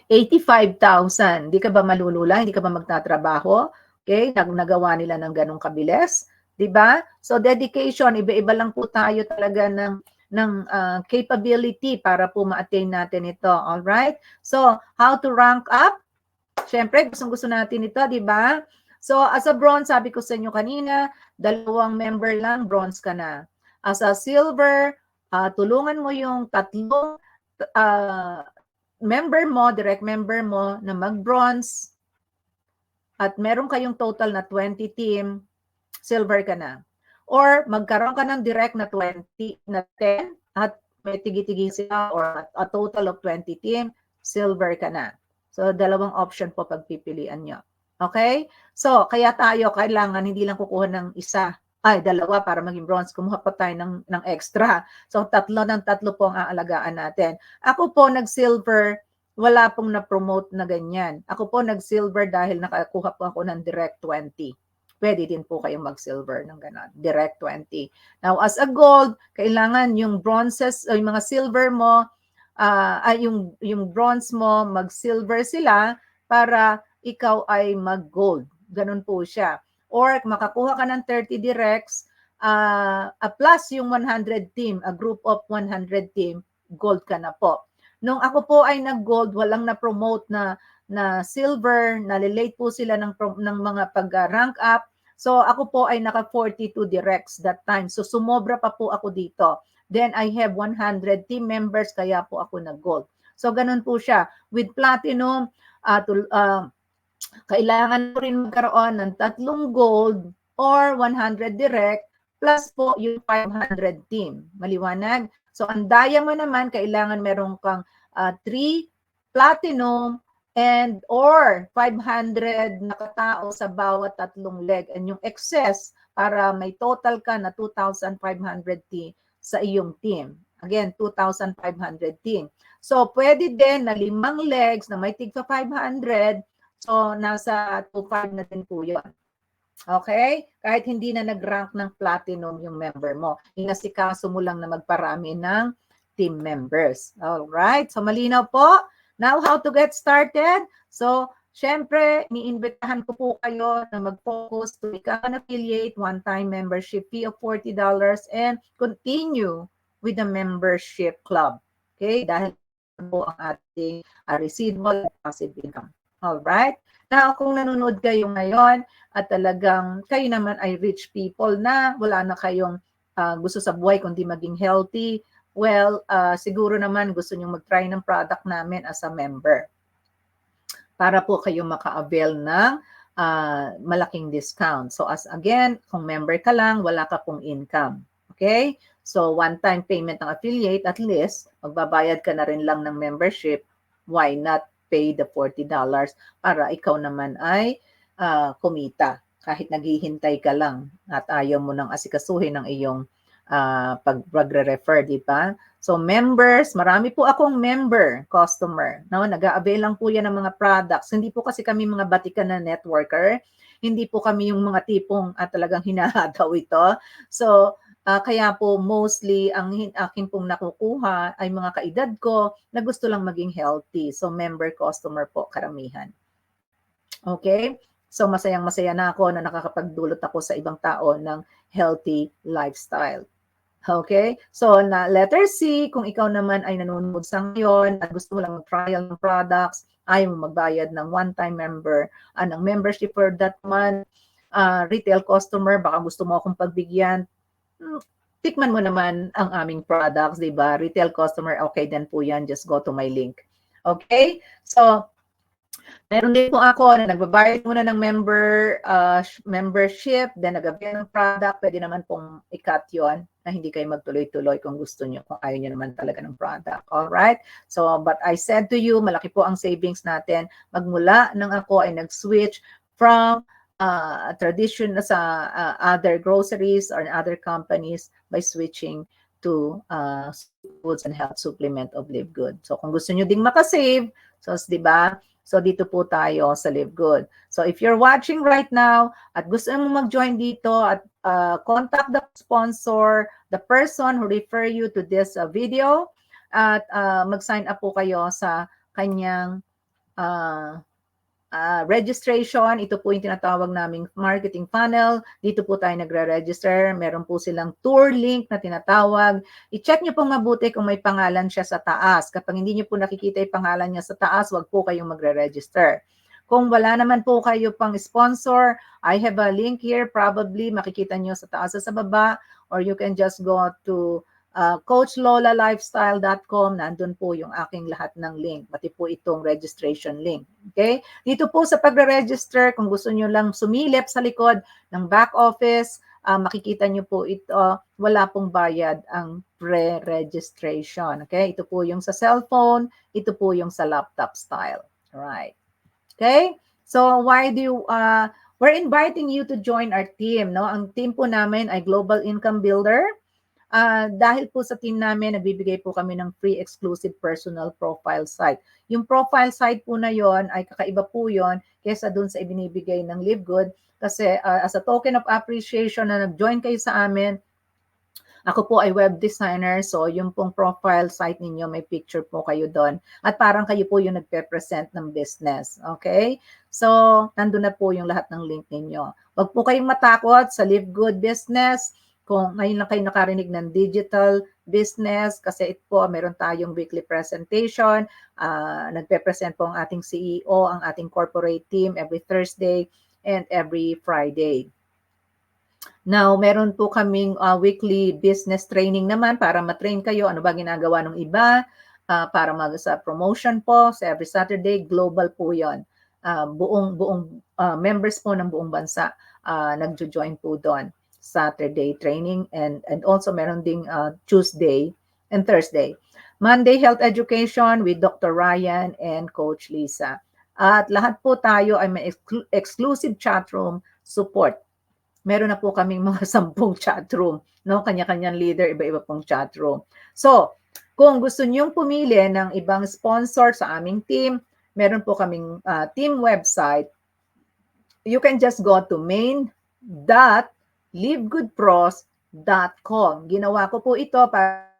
85,000. Hindi ka ba malulula? Hindi ka ba magtatrabaho? Okay? Nagawa nila ng ganong kabilis. Diba? So dedication, iba-iba lang po tayo talaga ng capability para po ma-attain natin ito. Alright? So, how to rank up? Siyempre, gusto natin ito, di ba? So, as a bronze, sabi ko sa inyo kanina, 2 member lang, bronze ka na. As a silver, tulungan mo yung 3 member mo, direct member mo na mag-bronze at meron kayong total na 20 team, silver ka na. Or magkaroon ka ng direct na 20 na 10 at may tigi-tigi sila or a total of 20 team, silver ka na. So, 2 option po pagpipilian nyo. Okay? So, kaya tayo kailangan hindi lang kukuha ng isa, 2 para maging bronze. Kumuha pa tayo ng extra. So, 3 po ang aalagaan natin. Ako po nag-silver, wala pong na-promote na ganyan. Ako po nag-silver dahil nakakuha po ako ng direct 20. Pwede din po kayong mag-silver ng gano'n. Direct 20. Now, as a gold, kailangan yung bronzes, o yung mga silver mo, yung bronze mo, mag-silver sila para ikaw ay mag-gold. Ganun po siya. Or makakuha ka ng 30 directs, plus yung 100 team, a group of 100 team, gold ka na po. Nung ako po ay nag-gold, walang na-promote na silver, nalilate po sila ng mga pag-rank up. So ako po ay naka 42 directs that time. So sumobra pa po ako dito. Then I have 100 team members, kaya po ako nag-gold. So ganun po siya. With platinum, kailangan mo rin magkaroon ng 3 gold or 100 direct plus po yung 500 team. Maliwanag? So ang diamond naman, kailangan meron kang 3 platinum and or 500 na katao sa bawat 3 leg. And yung excess para may total ka na 2,500 team sa iyong team. Again, 2,500 team. So pwede din na 5 legs na may tigpa 500. So, nasa 2.5 na din po yun. Okay? Kahit hindi na nag-rank ng platinum yung member mo. Inasikaso mo lang na magparami ng team members. Alright? So, malinaw po. Now, how to get started? So, Siyempre, iniimbitahan ko po kayo na mag-focus to become an affiliate, one-time membership fee of $40 and continue with the membership club. Okay? Dahil po ang ating residual and passive income. Alright? Now, kung nanonood kayo ngayon at talagang kayo naman ay rich people na, wala na kayong gusto sa buhay kundi maging healthy, well, siguro naman gusto nyo mag-try ng product namin as a member para po kayo maka-avail ng malaking discount. So as again, kung member ka lang, wala ka pong income. Okay? So one-time payment ng affiliate, at least, magbabayad ka na rin lang ng membership, why not pay the $40 para ikaw naman ay kumita kahit naghihintay ka lang at ayaw mo nang asikasuhin ng iyong pag-refer, di ba? So members, marami po akong member, customer. No? Nag-a-avail lang po yan ng mga products. Hindi po kasi kami mga batikan na networker. Hindi po kami yung mga tipong talagang hinahataw ito. So kaya po mostly ang akin pong nakukuha ay mga kaedad ko na gusto lang maging healthy. So member, customer po karamihan. Okay? So masayang-masaya na ako na nakakapagdulot ako sa ibang tao ng healthy lifestyle. Okay? So, na letter C, kung ikaw naman ay nanonood sa ngayon at gusto mo lang mag-trial ng products, ayaw mo magbayad ng one-time ng membership for that month, retail customer, baka gusto mo akong pagbigyan, tikman mo naman ang aming products, di ba? Retail customer, okay din po yan. Just go to my link. Okay? So, meron din po ako na nagbabayad muna ng membership, then nag-avail ng product, pwede naman pong i-cut yun na hindi kayo magtuloy-tuloy kung gusto nyo, kung ayaw nyo naman talaga ng product. Alright? So, but I said to you, malaki po ang savings natin. Magmula nang ako ay nag-switch from tradition sa other groceries or other companies by switching to foods and health supplement of Live Good. So, kung gusto nyo ding makasave, so, di ba? So, dito po tayo sa Live Good. So, if you're watching right now at gusto mo mag-join dito at contact the sponsor, the person who refer you to this video, at mag-sign up po kayo sa kanyang registration. Ito po yung tinatawag naming marketing funnel. Dito po tayo nagre-register. Meron po silang tour link na tinatawag. I-check nyo pong mabuti kung may pangalan siya sa taas. Kapag hindi nyo po nakikita yung pangalan niya sa taas, wag po kayong magre-register. Kung wala naman po kayo pang sponsor, I have a link here. Probably makikita nyo sa taas at sa baba, or you can just go to coachlolaliFestyle.com. Nandun po yung aking lahat ng link, pati po itong registration link. Okay? Dito po sa pagre-register, kung gusto nyo lang sumilip sa likod ng back office, makikita nyo po ito, wala pong bayad ang pre-registration. Okay? Ito po yung sa cellphone, ito po yung sa laptop style. Alright. Okay? So, we're inviting you to join our team. No? Ang team po namin ay Global Income Builder. Dahil po sa team namin, nagbibigay po kami ng free exclusive personal profile site. Yung profile site po na yon ay kakaiba po yon kesa dun sa ibinibigay ng Live Good. Kasi as a token of appreciation na nag-join kayo sa amin, ako po ay web designer, so yung pong profile site ninyo, may picture po kayo doon. At parang kayo po yung nagpe-present ng business. Okay? So, nandun na po yung lahat ng link ninyo. Huwag po kayong matakot sa Live Good Business. Kung ngayon lang kayo nakarinig ng digital business, kasi ito po, meron tayong weekly presentation. Nagpe-present po ang ating CEO, ang ating corporate team every Thursday and every Friday. Now, meron po kaming weekly business training naman para matrain kayo ano ba ginagawa ng iba, para sa promotion po sa every Saturday, global po yon. Buong members po ng buong bansa nagjo-join po doon. Saturday training and also meron ding Tuesday and Thursday. Monday, health education with Dr. Ryan and Coach Lisa. At lahat po tayo ay may exclusive chat room support. Meron na po kaming mga 10 chat room, no? Kanya-kanyang leader, iba-iba pong chat room. So, kung gusto niyong pumili ng ibang sponsor sa aming team, meron po kaming team website. You can just go to main.livegoodpros.com. Ginawa ko po ito para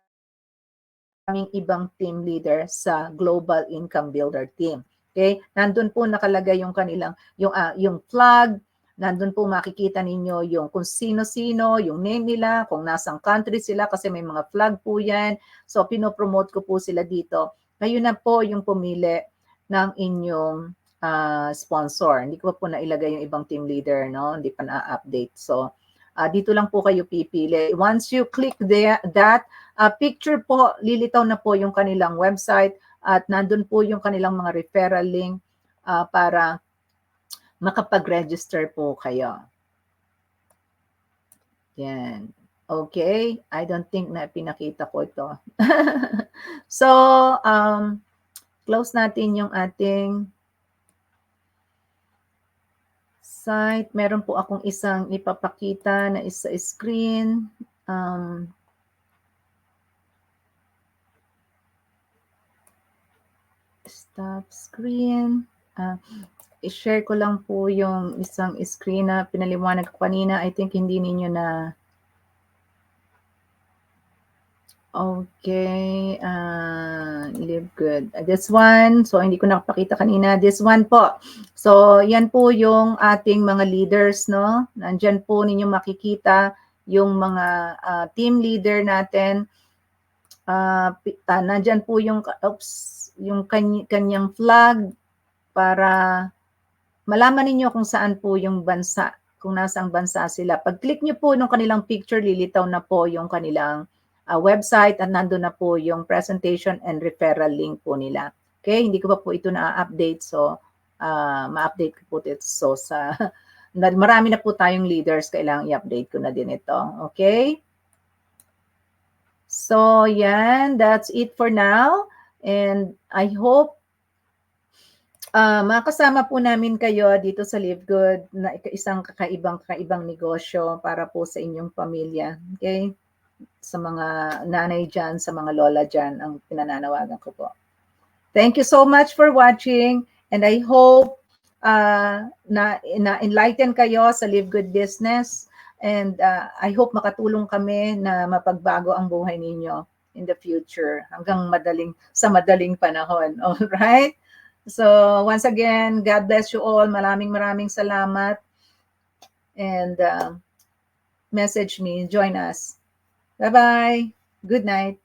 aming ibang team leader sa Global Income Builder team. Okay? Nandun po nakalagay yung kanilang, yung flag, nandun po makikita ninyo yung kung sino-sino, yung name nila, kung nasang country sila, kasi may mga flag po yan. So, pinopromote ko po sila dito. Kayo na po yung pumili ng inyong sponsor. Hindi ko po nailagay yung ibang team leader, no? Hindi pa na-update. So, dito lang po kayo pipili. Once you click that picture po, lilitaw na po yung kanilang website at nandun po yung kanilang mga referral link para makapag-register po kayo. Yan. Okay. I don't think na pinakita ko ito. So, close natin yung ating site. Meron po akong isang ipapakita na isa screen. Stop screen. I-share ko lang po yung isang screen na pinaliwanag ko kanina. I think hindi ninyo na. Okay. Live good. This one. So, hindi ko nakapakita kanina. This one po. So, yan po yung ating mga leaders, no? Nandyan po ninyo makikita yung mga team leader natin. Nandyan po yung, yung kanyang flag para malaman ninyo kung saan po yung bansa, kung nasang bansa sila. Pag-click nyo po ng kanilang picture, lilitaw na po yung kanilang website at nandun na po yung presentation and referral link po nila. Okay, hindi ko pa po ito na-update. So, ma-update ko po ito. So, marami na po tayong leaders, kailangan i-update ko na din ito. Okay? So, yan. That's it for now. And I hope makasama po namin kayo dito sa Live Good na isang kakaibang negosyo para po sa inyong pamilya. Okay? Sa mga nanay dyan, sa mga lola dyan, ang pinananawagan ko po. Thank you so much for watching and I hope na enlighten kayo sa Live Good Business and I hope makatulong kami na mapagbago ang buhay ninyo in the future hanggang sa madaling panahon. All right? So, once again, God bless you all. Maraming salamat. And message me. Join us. Bye-bye. Good night.